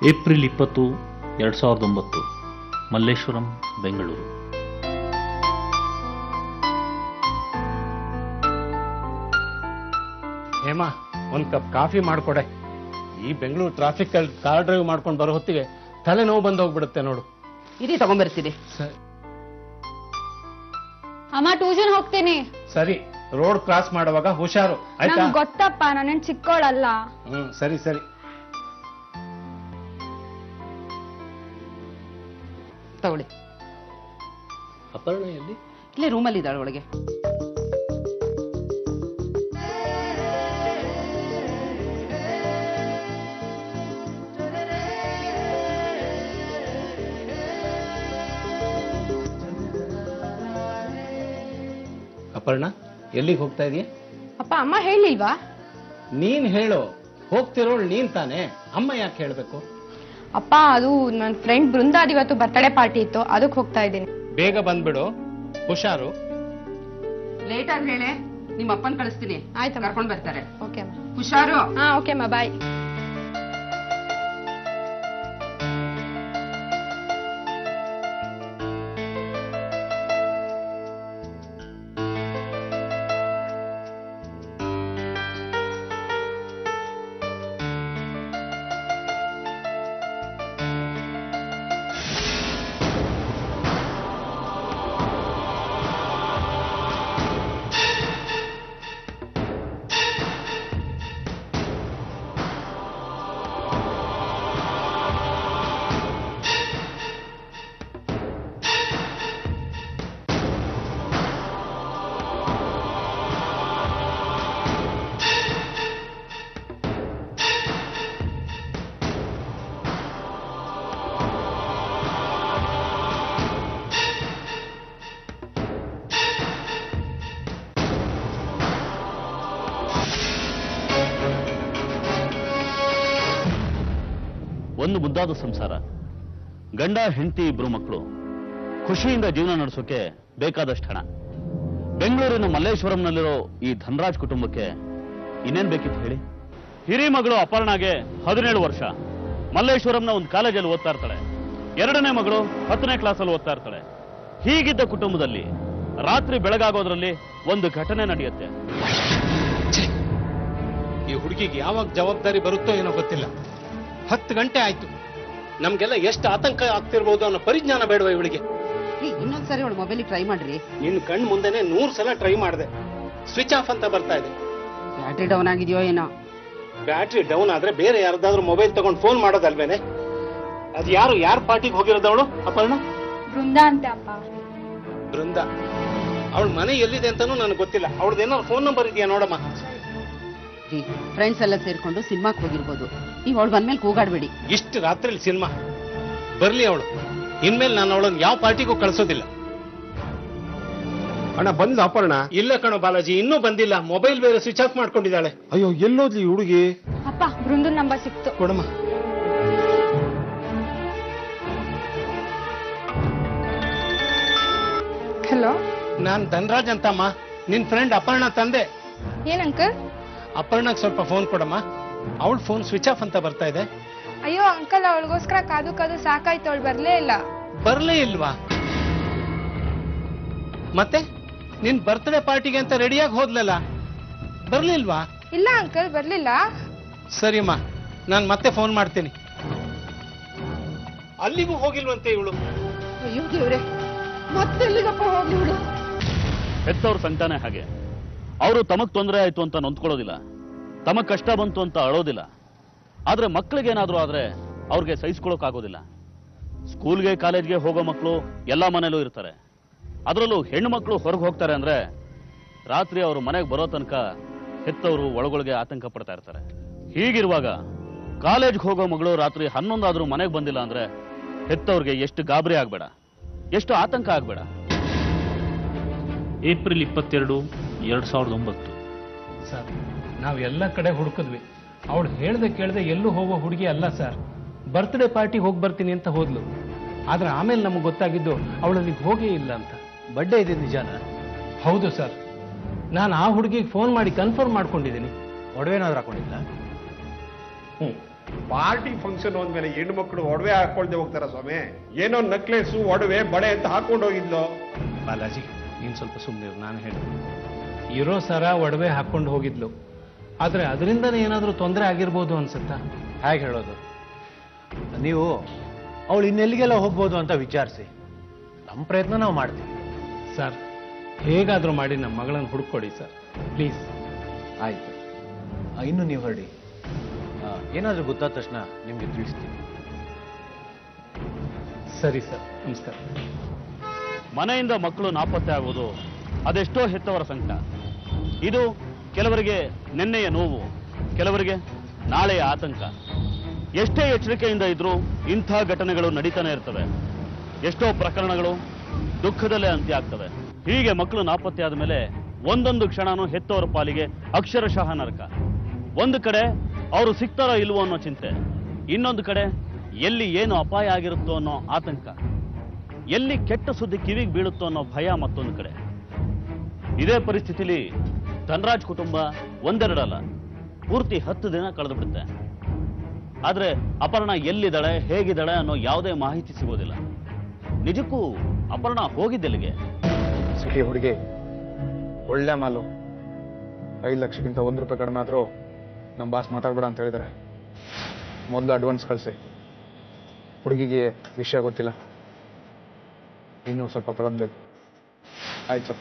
April 20, 2009 Malleshwaram, Bengaluru. Hema, ಒಂದು cup coffee ಮಾಡ್ಕೊಡೆ. ಈ ಬೆಂಗಳೂರು ಟ್ರಾಫಿಕ್ ಅಲ್ಲಿ ಕಾರ್ ಡ್ರೈವ್ ಮಾಡ್ಕೊಂಡು ಬರೋ ಹೊತ್ತಿಗೆ ತಲೆ ನೋವು ಬಂದು ಹೋಗ್ಬಿಡುತ್ತೆ ನೋಡು. ಇರಿ ತಗೊಂಡ್ಬರ್ತೀರಿ. ಅಮ್ಮ ಟ್ಯೂಷನ್ ಹೋಗ್ತೀನಿ. ಸರಿ, ರೋಡ್ ಕ್ರಾಸ್ ಮಾಡುವಾಗ ಹುಷಾರು, ಆಯ್ತಾ? ಗೊತ್ತಪ್ಪ, ನಾನೇನ್ ಚಿಕ್ಕೋಳಲ್ಲ. ಸರಿ ಸರಿ. ತಗೊಳ್ಳಿ. ಅಪರ್ಣ ಎಲ್ಲಿ? ಇಲ್ಲೇ ರೂಮಲ್ಲಿ ಇದ್ದಾಳೆ ಒಳಗೆ. ಅಪರ್ಣ, ಎಲ್ಲಿಗೆ ಹೋಗ್ತಾ ಇದೀಯ? ಅಪ್ಪ, ಅಮ್ಮ ಹೇಳಿಲ್ವಾ? ನೀನ್ ಹೇಳು. ಹೋಗ್ತಿರೋಳು ನೀನ್ ತಾನೆ, ಅಮ್ಮ ಯಾಕೆ ಹೇಳ್ಬೇಕು? ಅಪ್ಪ, ಅದು ನನ್ನ ಫ್ರೆಂಡ್ ಬೃಂದಾದ್ ಇವತ್ತು ಬರ್ತ್ಡೇ ಪಾರ್ಟಿ ಇತ್ತು, ಅದಕ್ಕೆ ಹೋಗ್ತಾ ಇದ್ದೀನಿ. ಬೇಗ ಬಂದ್ಬಿಡು, ಹುಷಾರು. ಲೇಟ್ ಆಗಿ ಹೇಳೆ, ನಿಮ್ಮ ಅಪ್ಪನ್ ಕಳಿಸ್ತೀನಿ. ಆಯ್ತು, ಕರ್ಕೊಂಡ್ ಬರ್ತಾರೆ. ಓಕೆ ಅಮ್ಮ. ಹುಷಾರು. ಹಾ, ಓಕೆ ಅಮ್ಮ, ಬಾಯ್. ಒಂದು ಮುದ್ದಾದ ಸಂಸಾರ, ಗಂಡ ಹೆಂಡತಿ ಇಬ್ರು ಮಕ್ಕಳು, ಖುಷಿಯಿಂದ ಜೀವನ ನಡೆಸೋಕೆ ಬೇಕಾದಷ್ಟು ಹಣ. ಬೆಂಗಳೂರಿನ ಮಲ್ಲೇಶ್ವರಂನಲ್ಲಿರೋ ಈ ಧನರಾಜ್ ಕುಟುಂಬಕ್ಕೆ ಇನ್ನೇನ್ ಬೇಕಿತ್ತು ಹೇಳಿ? ಹಿರಿ ಮಗಳು ಅಪರ್ಣಾಗೆ 17 ವರ್ಷ, ಮಲ್ಲೇಶ್ವರಂನ ಒಂದು ಕಾಲೇಜಲ್ಲಿ ಓದ್ತಾ ಇರ್ತಾಳೆ. ಎರಡನೇ ಮಗಳು 10ನೇ ಕ್ಲಾಸಲ್ಲಿ ಓದ್ತಾ ಇರ್ತಾಳೆ. ಹೀಗಿದ್ದ ಕುಟುಂಬದಲ್ಲಿ ರಾತ್ರಿ ಬೆಳಗಾಗೋದ್ರಲ್ಲಿ ಒಂದು ಘಟನೆ ನಡೆಯುತ್ತೆ. ಈ ಹುಡುಗಿಗೆ ಯಾವಾಗ ಜವಾಬ್ದಾರಿ ಬರುತ್ತೋ ಏನೋ ಗೊತ್ತಿಲ್ಲ. 10 ಗಂಟೆ ಆಯ್ತು. ನಮ್ಗೆಲ್ಲ ಎಷ್ಟು ಆತಂಕ ಆಗ್ತಿರ್ಬೋದು ಅನ್ನೋ ಪರಿಜ್ಞಾನ ಬೇಡವಾ ಇವಳಿಗೆ? ಇನ್ನೊಂದ್ಸರಿ ಅವಳು ಮೊಬೈಲ್ ಟ್ರೈ ಮಾಡ್ರಿ. ನಿನ್ ಕಣ್ ಮುಂದೆನೆ 100 ಸಲ ಟ್ರೈ ಮಾಡಿದೆ, ಸ್ವಿಚ್ ಆಫ್ ಅಂತ ಬರ್ತಾ ಇದೆ. ಬ್ಯಾಟ್ರಿ ಡೌನ್ ಆಗಿದೆಯೋ ಏನೋ. ಬ್ಯಾಟ್ರಿ ಡೌನ್ ಆದ್ರೆ ಬೇರೆ ಯಾರ್ದಾದ್ರೂ ಮೊಬೈಲ್ ತಗೊಂಡು ಫೋನ್ ಮಾಡೋದಲ್ವೇನೆ? ಅದು ಯಾರ ಪಾರ್ಟಿಗೆ ಹೋಗಿರೋದವಳು? ಅಪರ್ಣ? ಬೃಂದ ಅಂತೆ ಅಪ್ಪ. ಬೃಂದ? ಅವಳ ಮನೆ ಎಲ್ಲಿದೆ ಅಂತಾನೂ ನನಗೆ ಗೊತ್ತಿಲ್ಲ. ಅವಳದೇನಾದ್ರು ಫೋನ್ ನಂಬರ್ ಇದೆಯಾ ನೋಡಮ್ಮ. ಫ್ರೆಂಡ್ಸ್ ಎಲ್ಲ ಸೇರ್ಕೊಂಡು ಸಿನಿಮಾಕ್ ಹೋಗಿರ್ಬೋದು. ಈಗ ಅವಳು ಬಂದ್ಮೇಲೆ ಕೂಗಾಡ್ಬೇಡಿ. ಇಷ್ಟು ರಾತ್ರಿ ಸಿನಿಮಾ ಬರ್ಲಿ ಅವಳು. ಇನ್ಮೇಲೆ ನಾನು ಅವಳನ್ನು ಯಾವ ಪಾರ್ಟಿಗೂ ಕಳ್ಸೋದಿಲ್ಲ. ಅಣ್ಣ, ಬಂದ ಅಪರ್ಣ? ಇಲ್ಲ ಕಣೋ ಬಾಲಾಜಿ, ಇನ್ನೂ ಬಂದಿಲ್ಲ. ಮೊಬೈಲ್ ಬೇರೆ ಸ್ವಿಚ್ ಆಫ್ ಮಾಡ್ಕೊಂಡಿದ್ದಾಳೆ. ಅಯ್ಯೋ, ಎಲ್ಲೋದ್ಲಿ ಹುಡುಗಿ? ಅಪ್ಪ, ಬೃಂದನ್ ನಂಬರ್ ಸಿಕ್ತು. ಕೊಡಮ್ಮ. ಹಲೋ, ನಾನ್ ಧನರಾಜ್ ಅಂತಮ್ಮ, ನಿನ್ ಫ್ರೆಂಡ್ ಅಪರ್ಣ ತಂದೆ. ಏನ್ ಅಂಕಲ್? ಅಪರ್ಣಗ್ ಸ್ವಲ್ಪ ಫೋನ್ ಕೊಡಮ್ಮ. ಅವಳ ಫೋನ್ ಸ್ವಿಚ್ ಆಫ್ ಅಂತ ಬರ್ತಾ ಇದೆ. ಅಯ್ಯೋ ಅಂಕಲ್, ಅವಳಿಗೋಸ್ಕರ ಕಾದು ಕಾದು ಸಾಕಾಯ್ತು, ಅವಳು ಬರ್ಲೇ ಇಲ್ಲ. ಬರ್ಲೇ ಇಲ್ವಾ? ಮತ್ತೆ ನಿನ್ ಬರ್ತ್ಡೇ ಪಾರ್ಟಿಗೆ ಅಂತ ರೆಡಿಯಾಗಿ ಹೋದ್ಲಲ್ಲ, ಬರ್ಲಿಲ್ವಾ? ಇಲ್ಲ ಅಂಕಲ್, ಬರ್ಲಿಲ್ಲ. ಸರಿಮ್ಮ, ನಾನ್ ಮತ್ತೆ ಫೋನ್ ಮಾಡ್ತೀನಿ. ಅಲ್ಲಿಗೂ ಹೋಗಿಲ್ವಂತೆ ಇವಳು. ಅಯ್ಯೋ ದೇವ್ರೆ, ಮತ್ತೆ ಎಲ್ಲಿಗಪ್ಪ ಹೋಗ್ಲಿ ಬಿಡು. ಹೆತ್ತವ್ರ ಸಂತಾನ ಹಾಗೆ. ಅವರು ತಮಗ್ ತೊಂದರೆ ಆಯ್ತು ಅಂತ ನೊಂದ್ಕೊಳ್ಳೋದಿಲ್ಲ, ತಮಗ್ ಕಷ್ಟ ಬಂತು ಅಂತ ಅಳೋದಿಲ್ಲ. ಆದ್ರೆ ಮಕ್ಕಳಿಗೇನಾದ್ರೂ ಆದ್ರೆ ಅವ್ರಿಗೆ ಸಹಿಸ್ಕೊಳಕ್ಕಾಗೋದಿಲ್ಲ. ಸ್ಕೂಲ್ಗೆ ಕಾಲೇಜ್ಗೆ ಹೋಗೋ ಮಕ್ಕಳು ಎಲ್ಲಾ ಮನೇಲೂ ಇರ್ತಾರೆ. ಅದರಲ್ಲೂ ಹೆಣ್ಣು ಮಕ್ಕಳು ಹೊರಗೆ ಹೋಗ್ತಾರೆ ಅಂದ್ರೆ ರಾತ್ರಿ ಅವರು ಮನೆಗೆ ಬರೋ ತನಕ ಹೆತ್ತವರು ಒಳಗೊಳಗೆ ಆತಂಕ ಪಡ್ತಾ ಇರ್ತಾರೆ. ಹೀಗಿರುವಾಗ ಕಾಲೇಜ್ಗೆ ಹೋಗೋ ಮಗಳು ರಾತ್ರಿ 11 ಆದ್ರೂ ಮನೆಗೆ ಬಂದಿಲ್ಲ ಅಂದ್ರೆ ಹೆತ್ತವ್ರಿಗೆ ಎಷ್ಟು ಗಾಬರಿ ಆಗ್ಬೇಡ, ಎಷ್ಟು ಆತಂಕ ಆಗ್ಬೇಡ. ಏಪ್ರಿಲ್ 22, 2009. ಸರ್, ನಾವು ಎಲ್ಲ ಕಡೆ ಹುಡುಕಿದ್ವಿ. ಅವಳು ಹೇಳ್ದೆ ಕೇಳ್ದೆ ಎಲ್ಲೂ ಹೋಗೋ ಹುಡುಗಿ ಅಲ್ಲ ಸರ್. ಬರ್ತ್ಡೇ ಪಾರ್ಟಿ ಹೋಗಿ ಬರ್ತೀನಿ ಅಂತ ಹೋದ್ಲು. ಆದ್ರೆ ಆಮೇಲೆ ನಮಗೆ ಗೊತ್ತಾಗಿದ್ದು ಅವಳಲ್ಲಿಗೆ ಹೋಗೇ ಇಲ್ಲ ಅಂತ. ಬಡ್ಡೆ ಇದೆ ನಿಜಾನ? ಹೌದು ಸರ್, ನಾನು ಆ ಹುಡುಗಿಗೆ ಫೋನ್ ಮಾಡಿ ಕನ್ಫರ್ಮ್ ಮಾಡ್ಕೊಂಡಿದ್ದೀನಿ. ಒಡವೆನಾದ್ರೂ ಹಾಕೊಂಡಿಲ್ಲ? ಪಾರ್ಟಿ ಫಂಕ್ಷನ್ ಅಂದ್ಮೇಲೆ ಹೆಣ್ಣು ಮಕ್ಕಳು ಒಡವೆ ಹಾಕೊಳ್ದೆ ಹೋಗ್ತಾರ ಸ್ವಾಮಿ. ಏನೋ ನಕ್ಲೆಸು ಒಡವೆ ಬಳೆ ಅಂತ ಹಾಕೊಂಡು ಹೋಗಿದ್ಲು. ಬಾಲಾಜಿ ನೀನ್ ಸ್ವಲ್ಪ ಸುಮ್ಮನೆ ನಾನು ಹೇಳ್ತೀನಿ. ಇರೋ ಸರ ಒಡವೆ ಹಾಕೊಂಡು ಹೋಗಿದ್ಲು, ಆದ್ರೆ ಅದರಿಂದನೇ ಏನಾದ್ರೂ ತೊಂದರೆ ಆಗಿರ್ಬೋದು ಅನ್ಸುತ್ತಾ? ಹೇಗೆ ಹೇಳೋದು? ನೀವು ಅವಳು ಇನ್ನೆಲ್ಲಿಗೆಲ್ಲ ಹೋಗ್ಬೋದು ಅಂತ ವಿಚಾರಿಸಿ, ನಮ್ಮ ಪ್ರಯತ್ನ ನಾವು ಮಾಡ್ತೀವಿ. ಸರ್, ಹೇಗಾದ್ರೂ ಮಾಡಿ ನಮ್ಮ ಮಗಳನ್ನು ಹುಡುಕೊಡಿ ಸರ್, ಪ್ಲೀಸ್. ಆಯ್ತು, ಇನ್ನು ನೀವು ಹೊರಡಿ. ಏನಾದರೂ ಗೊತ್ತಾದ ತಕ್ಷಣ ನಿಮ್ಗೆ ತಿಳಿಸ್ತೀವಿ. ಸರಿ ಸರ್, ನಮಸ್ಕಾರ. ಮನೆಯಿಂದ ಮಕ್ಕಳು ನಾಪತ್ತೆ ಆಗೋದು ಅದೆಷ್ಟೋ ಹೆತ್ತವರ ಸಂಕಟ. ಇದು ಕೆಲವರಿಗೆ ನಿನ್ನೆಯ ನೋವು, ಕೆಲವರಿಗೆ ನಾಳೆಯ ಆತಂಕ. ಎಷ್ಟೇ ಎಚ್ಚರಿಕೆಯಿಂದ ಇದ್ರೂ ಇಂಥ ಘಟನೆಗಳು ನಡೀತಾನೆ ಇರ್ತವೆ. ಎಷ್ಟೋ ಪ್ರಕರಣಗಳು ದುಃಖದಲ್ಲೇ ಅಂತ್ಯ ಆಗ್ತವೆ. ಹೀಗೆ ಮಕ್ಕಳು ನಾಪತ್ತೆ ಆದ ಮೇಲೆ ಒಂದೊಂದು ಕ್ಷಣನೂ ಹೆತ್ತವರ ಪಾಲಿಗೆ ಅಕ್ಷರಶಃ ನರಕ. ಒಂದು ಕಡೆ ಅವರು ಸಿಗ್ತಾರೋ ಇಲ್ವೋ ಅನ್ನೋ ಚಿಂತೆ, ಇನ್ನೊಂದು ಕಡೆ ಎಲ್ಲಿ ಏನು ಅಪಾಯ ಆಗಿರುತ್ತೋ ಅನ್ನೋ ಆತಂಕ, ಎಲ್ಲಿ ಕೆಟ್ಟ ಸುದ್ದಿ ಕಿವಿಗೆ ಬೀಳುತ್ತೋ ಅನ್ನೋ ಭಯ ಮತ್ತೊಂದು ಕಡೆ. ಇದೇ ಪರಿಸ್ಥಿತಿಲಿ ಧನರಾಜ್ ಕುಟುಂಬ ಒಂದೆರಡಲ್ಲ, ಪೂರ್ತಿ 10 ದಿನ ಕಳೆದು ಬಿಡುತ್ತೆ. ಆದ್ರೆ ಅಪರ್ಣ ಎಲ್ಲಿದ್ದಾಳೆ, ಹೇಗಿದ್ದಾಳೆ ಅನ್ನೋ ಯಾವುದೇ ಮಾಹಿತಿ ಸಿಗೋದಿಲ್ಲ. ನಿಜಕ್ಕೂ ಅಪರ್ಣ ಹೋಗಿದ್ದೆಲ್ಲಿಗೆ? ಸಿಟಿ ಹುಡುಗಿ, ಒಳ್ಳೆ ಮಾಲು. 5 ಲಕ್ಷಕ್ಕಿಂತ 1 ರೂಪಾಯಿ ಕಡಿಮೆ ಆದರೂ ನಮ್ಮ ಬಾಸ್ ಮಾತಾಡ್ಬೇಡ ಅಂತ ಹೇಳಿದ್ದಾರೆ. ಮೊದಲು ಅಡ್ವಾನ್ಸ್ ಕಳಿಸಿ. ಹುಡುಗಿಗೆ ವಿಷಯ ಗೊತ್ತಿಲ್ಲ, ಇನ್ನೂ ಸ್ವಲ್ಪ ಪ್ರಬಂಧಬೇಕು. ಆಯ್ತು,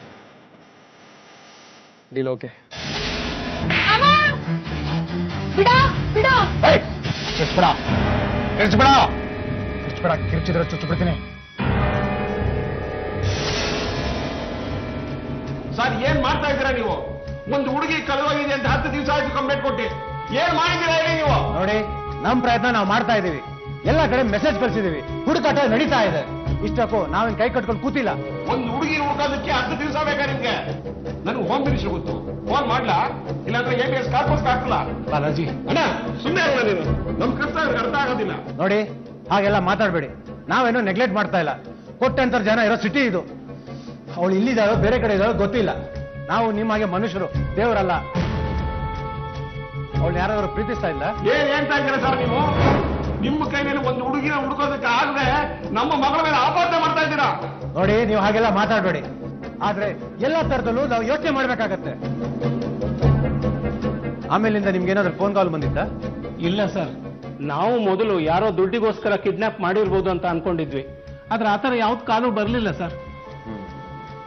ಡೀಲ್ ಓಕೆ. ಕಿರ್ಚಿದ್ರೆ ಚುಚ್ಚಿಬಿಡ್ತೀನಿ. ಸರ್, ಏನ್ ಮಾಡ್ತಾ ಇದ್ದೀರಾ ನೀವು? ಒಂದು ಹುಡುಗಿ ಕಳೆದೋಗಿದೆ ಅಂತ 10 ದಿವಸ ಆಯ್ತು ಕಂಪ್ಲೇಂಟ್ ಕೊಟ್ಟು. ಏನ್ ಮಾಡಿದ್ದೀರಾ ಹೇಳಿ ನೀವು? ನೋಡಿ, ನಮ್ಮ ಪ್ರಯತ್ನ ನಾವು ಮಾಡ್ತಾ ಇದ್ದೀವಿ. ಎಲ್ಲ ಕಡೆ ಮೆಸೇಜ್ ಕಳಿಸಿದೀವಿ, ಹುಡುಕಾಟ ನಡೀತಾ ಇದೆ. ಇಷ್ಟಕ್ಕೂ ನಾವೇನ್ ಕೈ ಕಟ್ಕೊಂಡು ಕೂತಿಲ್ಲ. ಒಂದು ಹುಡುಗಿ ಹುಡುಕೋದಕ್ಕೆ 10 ದಿವಸ ಬೇಕಾ ನಿಮ್ಗೆ? ನನಗೆ ಹೋಮ್ ಮಿನಿಸ್ಟರ್ ಗೊತ್ತು, ಫೋನ್ ಮಾಡ್ಲಾ? ಇಲ್ಲಾಂದ್ರೆ ABS ಕಾರ್ಪೋಸ್ ಹಾಕ್ಲಾ? ಬಾಲಾಜಿ, ಅಣ್ಣ ಸುಮ್ಮನೆ ಅಲ್ಲ ನೀನು, ನಮ್ ಕಷ್ಟ ಅರ್ಥ ಆಗೋದಿಲ್ಲ. ನೋಡಿ, ಹಾಗೆಲ್ಲ ಮಾತಾಡಬೇಡಿ. ನಾವೇನೋ ನೆಗ್ಲೆಕ್ಟ್ ಮಾಡ್ತಾ ಇಲ್ಲ. ಕೊಟ್ಟಂತ ಜನ ಇರೋ ಸಿಟಿ ಇದು. ಅವಳು ಇಲ್ಲಿದ್ದಾಳೋ ಬೇರೆ ಕಡೆ ಇದ್ದಾಳೋ ಗೊತ್ತಿಲ್ಲ. ನಾವು ನಿಮ್ಮಾಗೆ ಮನುಷ್ಯರು, ದೇವರಲ್ಲ. ಅವಳು ಯಾರಾದ್ರೂ ಪ್ರೀತಿಸ್ತಾ ಇಲ್ಲ? ಏನ್ ಹೇಳ್ತಾ ಇದ್ದೀರಾ ಸರ್ ನೀವು? ನಿಮ್ಮ ಕೈನಲ್ಲಿ ಒಂದು ಹುಡುಗಿನ ಹುಡುಕೋದಕ್ಕೆ ಆಗದೆ ನಮ್ಮ ಮಗಳ ಮೇಲೆ ಆಪಾದನೆ ಮಾಡ್ತಾ ಇದ್ದೀರಾ? ನೋಡಿ, ನೀವು ಹಾಗೆಲ್ಲ ಮಾತಾಡಬೇಡಿ. ಆದ್ರೆ ಎಲ್ಲ ತರದಲ್ಲೂ ನಾವು ಯೋಚನೆ ಮಾಡ್ಬೇಕಾಗತ್ತೆ. ಆಮೇಲಿಂದ ನಿಮ್ಗೆ ಏನಾದ್ರೂ ಫೋನ್ ಕಾಲ್ ಬಂದಿತ್ತ? ಇಲ್ಲ ಸರ್, ನಾವು ಮೊದಲು ಯಾರೋ ದುಡ್ಡಿಗೋಸ್ಕರ ಕಿಡ್ನಾಪ್ ಮಾಡಿರ್ಬೋದು ಅಂತ ಅನ್ಕೊಂಡಿದ್ವಿ. ಆದ್ರೆ ಆತರ ಯಾವ್ದು ಕಾಲು ಬರ್ಲಿಲ್ಲ ಸರ್.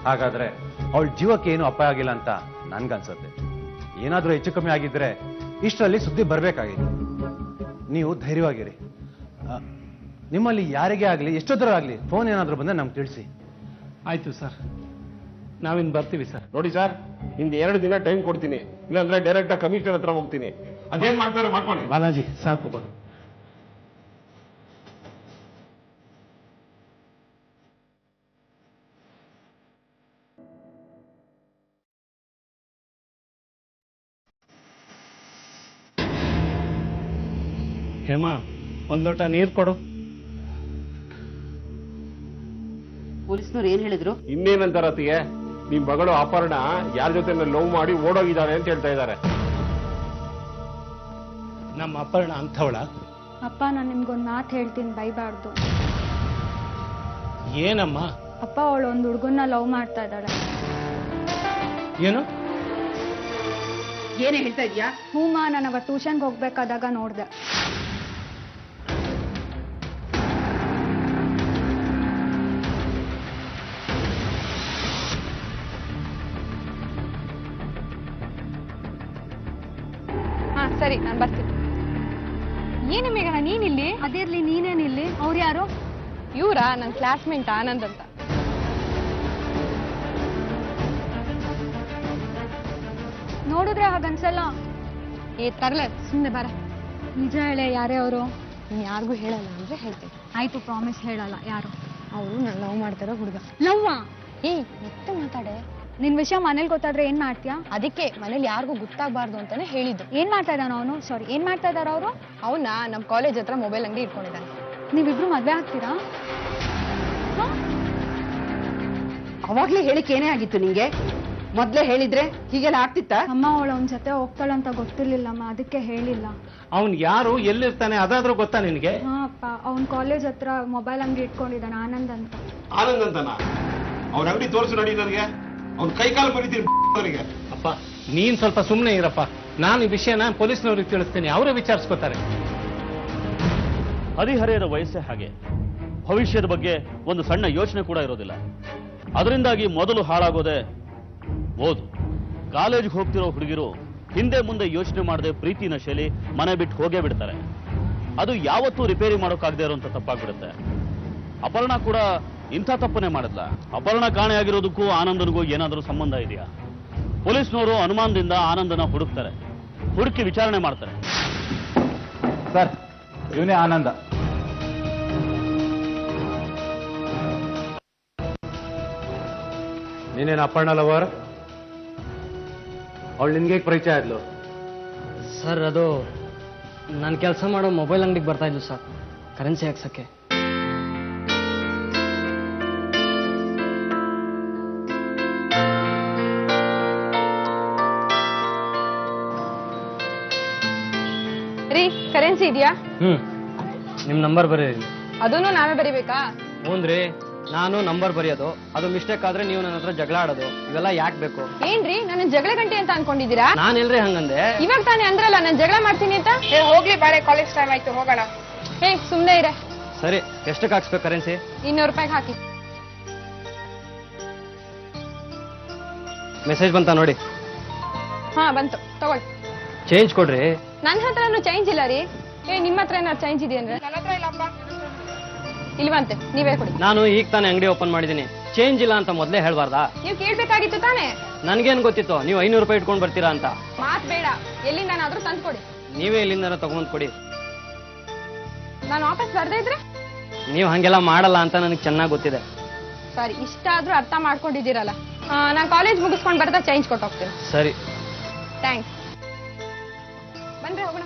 ಹಾಗಾದ್ರೆ ಅವಳ ಜೀವಕ್ಕೆ ಏನು ಅಪಾಯ ಆಗಿಲ್ಲ ಅಂತ ನನ್ಗನ್ಸುತ್ತೆ. ಏನಾದ್ರೂ ಹೆಚ್ಚು ಕಮ್ಮಿ ಆಗಿದ್ರೆ ಇಷ್ಟರಲ್ಲಿ ಸುದ್ದಿ ಬರ್ಬೇಕಾಗಿತ್ತು. ನೀವು ಧೈರ್ಯವಾಗಿರಿ. ನಿಮ್ಮಲ್ಲಿ ಯಾರಿಗೇ ಆಗ್ಲಿ, ಎಷ್ಟೊತ್ತರ ಆಗ್ಲಿ, ಫೋನ್ ಏನಾದ್ರೂ ಬಂದ್ರೆ ನಮ್ಗೆ ತಿಳಿಸಿ. ಆಯ್ತು ಸರ್, ನಾವಿನ್ ಬರ್ತೀವಿ ಸರ್. ನೋಡಿ ಸರ್, ಇಂದ 2 ದಿನ ಟೈಮ್ ಕೊಡ್ತೀನಿ, ಇಲ್ಲಾಂದ್ರೆ ಡೈರೆಕ್ಟ್ ಆಗಿ ಕಮಿಷನರ್ ಹತ್ರ ಹೋಗ್ತೀನಿ. ಅದೇನ್ ಮಾಡ್ತಾರೆ ಮಾಡ್ಕೊಳ್ಳಿ. ಬಾಲಾಜಿ ಸಾಕು ಬರು. ಹೇಮಾ, ಒಂದ್ ಲೋಟ ನೀರು ಕೊಡು. ಪೊಲೀಸ್ನವ್ರು ಏನ್ ಹೇಳಿದ್ರು? ಇನ್ನೇನಂತಾರ ಅತ್ತಿಗೆ, ನಿಮ್ ಮಗಳು ಅಪರ್ಣ ಯಾರ ಜೊತೆ ಲವ್ ಮಾಡಿ ಓಡೋಗಿದ್ದಾಳೆ ಅಂತ ಹೇಳ್ತಾ ಇದ್ದಾರೆ. ನಮ್ಮ ಅಪರ್ಣ ಅಂಥವಳ? ಅಪ್ಪ, ನಾನು ನಿಮ್ಗೊಂದು ಮಾತು ಹೇಳ್ತೀನಿ, ಬೈಬಾರ್ದು. ಏನಮ್ಮ? ಅಪ್ಪ, ಅವಳು ಒಂದು ಹುಡುಗನ್ನ ಲವ್ ಮಾಡ್ತಾ ಇದ್ದಾಳೆ. ಏನು? ಏನೇ ಹೇಳ್ತಾ ಇದೀಯಾ? ಹೂಮಾ, ನನಗ ಟ್ಯೂಷನ್ಗೆ ಹೋಗ್ಬೇಕಾದಾಗ ನೋಡ್ದೆ. ಸರಿ, ನಾನು ಬರ್ತೀನಿ. ಏನು ಮೇಘನ ನೀನಿಲ್ಲಿ? ಅದಿರ್ಲಿ, ನೀನೇನಿಲ್ಲಿ? ಅವ್ರು ಯಾರು? ಇವರಾ ನನ್ನ ಕ್ಲಾಸ್ಮೇಟ್ ಆನಂದ್ ಅಂತ. ನೋಡಿದ್ರೆ ಹಾಗನ್ಸಲ್ಲ. ತರ್ಲೆ, ಸುಮ್ಮನೆ ಬರ. ನಿಜ ಹೇಳೆ, ಯಾರೇ ಅವರು? ನೀನು ಯಾರಿಗೂ ಹೇಳಲ್ಲ ಅಂದ್ರೆ ಹೇಳ್ತೀನಿ. ಆಯ್ತು, ಪ್ರಾಮಿಸ್ ಹೇಳಲ್ಲ. ಯಾರು? ಅವರು ನಾನು ಲವ್ ಮಾಡ್ತಾರೋ ಹುಡುಗ. ಲವ್ವಾ? ಮತ್ತೆ ಮಾತಾಡೆ. ನಿನ್ ವಿಷಯ ಮನೇಲಿ ಗೊತ್ತಾದ್ರೆ ಏನ್ ಮಾಡ್ತೀಯಾ? ಅದಕ್ಕೆ ಮನೇಲಿ ಯಾರಿಗೂ ಗೊತ್ತಾಗಬಾರ್ದು ಅಂತಾನೆ ಹೇಳಿದ್ದು. ಏನ್ ಮಾಡ್ತಾ ಇದ್ದಾನ ಅವನು? ಸಾರಿ, ಏನ್ ಮಾಡ್ತಾ ಇದಾರ ಅವರು? ಅವನ್ನ ನಮ್ಮ ಕಾಲೇಜ್ ಹತ್ರ ಮೊಬೈಲ್ ಅಂಗಡಿ ಇಟ್ಕೊಂಡಿದ್ದಾನೆ. ನೀವಿಬ್ರು ಮದ್ವೆ ಆಗ್ತೀರಾ? ಅವಾಗ್ಲೇ ಹೇಳಿಕೆ ಏನೇ ಆಗಿತ್ತು ನಿಂಗೆ? ಮೊದ್ಲೇ ಹೇಳಿದ್ರೆ ಹೀಗೆಲ್ಲ ಆಗ್ತಿತ್ತಾ? ಅಮ್ಮ ಅವಳು ಅವನ ಜೊತೆ ಹೋಗ್ತಾಳಂತ ಗೊತ್ತಿರ್ಲಿಲ್ಲಮ್ಮ, ಅದಕ್ಕೆ ಹೇಳಿಲ್ಲ. ಅವನ್ ಯಾರು ಎಲ್ಲಿರ್ತಾನೆ ಅದಾದ್ರೂ ಗೊತ್ತಾ ನಿನಗೆ? ಹಾ ಅಪ್ಪ, ಅವ್ನ ಕಾಲೇಜ್ ಹತ್ರ ಮೊಬೈಲ್ ಅಂಗಡಿ ಇಟ್ಕೊಂಡಿದ್ದಾನೆ, ಆನಂದ್ ಅಂತ. ಆನಂದ್ ಅಂತನಾ? ಅವ್ರ ಅಂಗಡಿ ತೋರಿಸು ನಡಿ ನನಗೆ. ಅವ್ನ ಕೈ ಕಾಲು ಬರೀತೀನಿ ಅವರಿಗೆ. ಅಪ್ಪ ನೀನ್ ಸ್ವಲ್ಪ ಸುಮ್ಮನೆ ಇರಪ್ಪ. ನಾನು ಈ ವಿಷಯನ ಪೊಲೀಸ್ನವ್ರಿಗೆ ತಿಳಿಸ್ತೀನಿ, ಅವರೇ ವಿಚಾರಿಸ್ಕೋತಾರೆ. ಹದಿಹರೆಯದ ವಯಸ್ಸೇ ಹಾಗೆ. ಭವಿಷ್ಯದ ಬಗ್ಗೆ ಒಂದು ಸಣ್ಣ ಯೋಚನೆ ಕೂಡ ಇರೋದಿಲ್ಲ. ಅದರಿಂದಾಗಿ ಮೊದಲು ಹಾಳಾಗೋದೆ ಓದು. ಕಾಲೇಜ್ಗೆ ಹೋಗ್ತಿರೋ ಹುಡುಗಿರು ಹಿಂದೆ ಮುಂದೆ ಯೋಚನೆ ಮಾಡದೆ ಪ್ರೀತಿ ನಶೆಲಿ ಮನೆ ಬಿಟ್ಟು ಹೋಗೇ ಬಿಡ್ತಾರೆ. ಅದು ಯಾವತ್ತೂ ರಿಪೇರಿ ಮಾಡೋಕ್ಕಾಗದೇ ಇರೋಂಥ ತಪ್ಪಾಗ್ಬಿಡುತ್ತೆ. ಅಪರ್ಣ ಕೂಡ ಇಂಥ ತಪ್ಪನ್ನೇ ಮಾಡಿದ್ಲ. ಅಪರ್ಣ ಕಾಣೆಯಾಗಿರೋದಕ್ಕೂ ಆನಂದನಿಗೂ ಏನಾದರೂ ಸಂಬಂಧ ಇದೆಯಾ? ಪೊಲೀಸ್ನವರು ಅನುಮಾನದಿಂದ ಆನಂದನ ಹುಡುಕ್ತಾರೆ, ಹುಡುಕಿ ವಿಚಾರಣೆ ಮಾಡ್ತಾರೆ. ಸರ್, ಇವನೇ ಆನಂದ. ನೀನೇನು ಅಪರ್ಣ ಲವರ್? ಅವಳು ನಿನ್ಗೆ ಪರಿಚಯ ಆದ್ಲು? ಸರ್, ಅದು ನಾನು ಕೆಲಸ ಮಾಡೋ ಮೊಬೈಲ್ ಅಂಗಡಿಗೆ ಬರ್ತಾ ಇದ್ಲು ಸರ್, ಕರೆನ್ಸಿ ಹಾಕ್ಸಕ್ಕೆ. ರೀ, ಕರೆನ್ಸಿ ಇದೆಯಾ? ನಿಮ್ ನಂಬರ್ ಬರೀರಿ. ಅದನ್ನು ನಾವೇ ಬರಿಬೇಕಾ? ಹ್ಞೂನ್ರಿ, ನಾನು ನಂಬರ್ ಬರೆಯೋದು, ಅದು ಮಿಸ್ಟೇಕ್ ಆದ್ರೆ ನೀವು ನನ್ನ ಹತ್ರ ಜಗಳ ಆಡೋದು, ಇವೆಲ್ಲ ಯಾಕೆ ಬೇಕು? ಏನ್ರಿ, ನನ್ನ ಜಗಳ ಗಂಟೆ ಅಂತ ಅನ್ಕೊಂಡಿದ್ದೀರಾ? ನಾನು ಎಲ್ರಿ ಹಂಗಂದೆ? ಇವಾಗ ತಾನೇ ಅಂದ್ರಲ್ಲ ನಾನು ಜಗಳ ಮಾಡ್ತೀನಿ ಅಂತ. ಹೋಗ್ಲಿ ಬಾಳೆ, ಕಾಲೇಜ್ ಟೈಮ್ ಆಯ್ತು, ಹೋಗೋಣ. ಹೇ, ಸುಮ್ನೆ ಇರೆ. ಸರಿ, ಎಷ್ಟಕ್ಕೆ ಹಾಕ್ಸ್ಬೇಕು ಕರೆನ್ಸಿ? 200 ರೂಪಾಯಿಗೆ ಹಾಕಿ. ಮೆಸೇಜ್ ಬಂತ ನೋಡಿ. ಹಾ, ಬಂತು, ತಗೊಳ್ಳಿ. ಚೇಂಜ್ ಕೊಡ್ರಿ. ನನ್ನ ಹತ್ರನೂ ಚೇಂಜ್ ಇಲ್ಲ ರೀ. ನಿಮ್ಮ ಹತ್ರ ಏನಾದ್ರು ಚೇಂಜ್ ಇದೆಯಂದ್ರೆ? ನನ್ನ ಹತ್ರ ಇಲ್ಲಪ್ಪ. ಇಲ್ವಂತೆ, ನೀವೇ ಕೊಡಿ. ನಾನು ಈಗ ತಾನೇ ಅಂಗಡಿ ಓಪನ್ ಮಾಡಿದ್ದೀನಿ, ಚೇಂಜ್ ಇಲ್ಲ ಅಂತ ಮೊದಲೇ ಹೇಳ್ಬಾರ್ದಾ? ನೀವು ಕೇಳ್ಬೇಕಾಗಿತ್ತು ತಾನೇ. ನನ್ಗೇನ್ ಗೊತ್ತಿತ್ತು ನೀವು 500 ರೂಪಾಯಿ ಇಟ್ಕೊಂಡು ಬರ್ತೀರಾ ಅಂತ? ಮಾತ್ ಬೇಡ, ಎಲ್ಲಿಂದನಾದ್ರೂ ತಂದು ಕೊಡಿ. ನೀವೇ ಇಲ್ಲಿಂದ ತಗೊಂಡ್ ಕೊಡಿ. ನಾನು ವಾಪಸ್ ಬರ್ದೇ ಇದ್ರೆ? ನೀವು ಹಂಗೆಲ್ಲ ಮಾಡಲ್ಲ ಅಂತ ನನಗೆ ಚೆನ್ನಾಗಿ ಗೊತ್ತಿದೆ. ಸರಿ, ಇಷ್ಟಾದ್ರೂ ಅರ್ಥ ಮಾಡ್ಕೊಂಡಿದ್ದೀರಲ್ಲ. ನಾನು ಕಾಲೇಜ್ ಮುಗಿಸ್ಕೊಂಡು ಬರ್ತಾ ಚೇಂಜ್ ಕೊಟ್ಟು ಹೋಗ್ತೀನಿ. ಸರಿ, ಥ್ಯಾಂಕ್ಸ್. ಬನ್ರಿ, ಹೋಗೋಣ.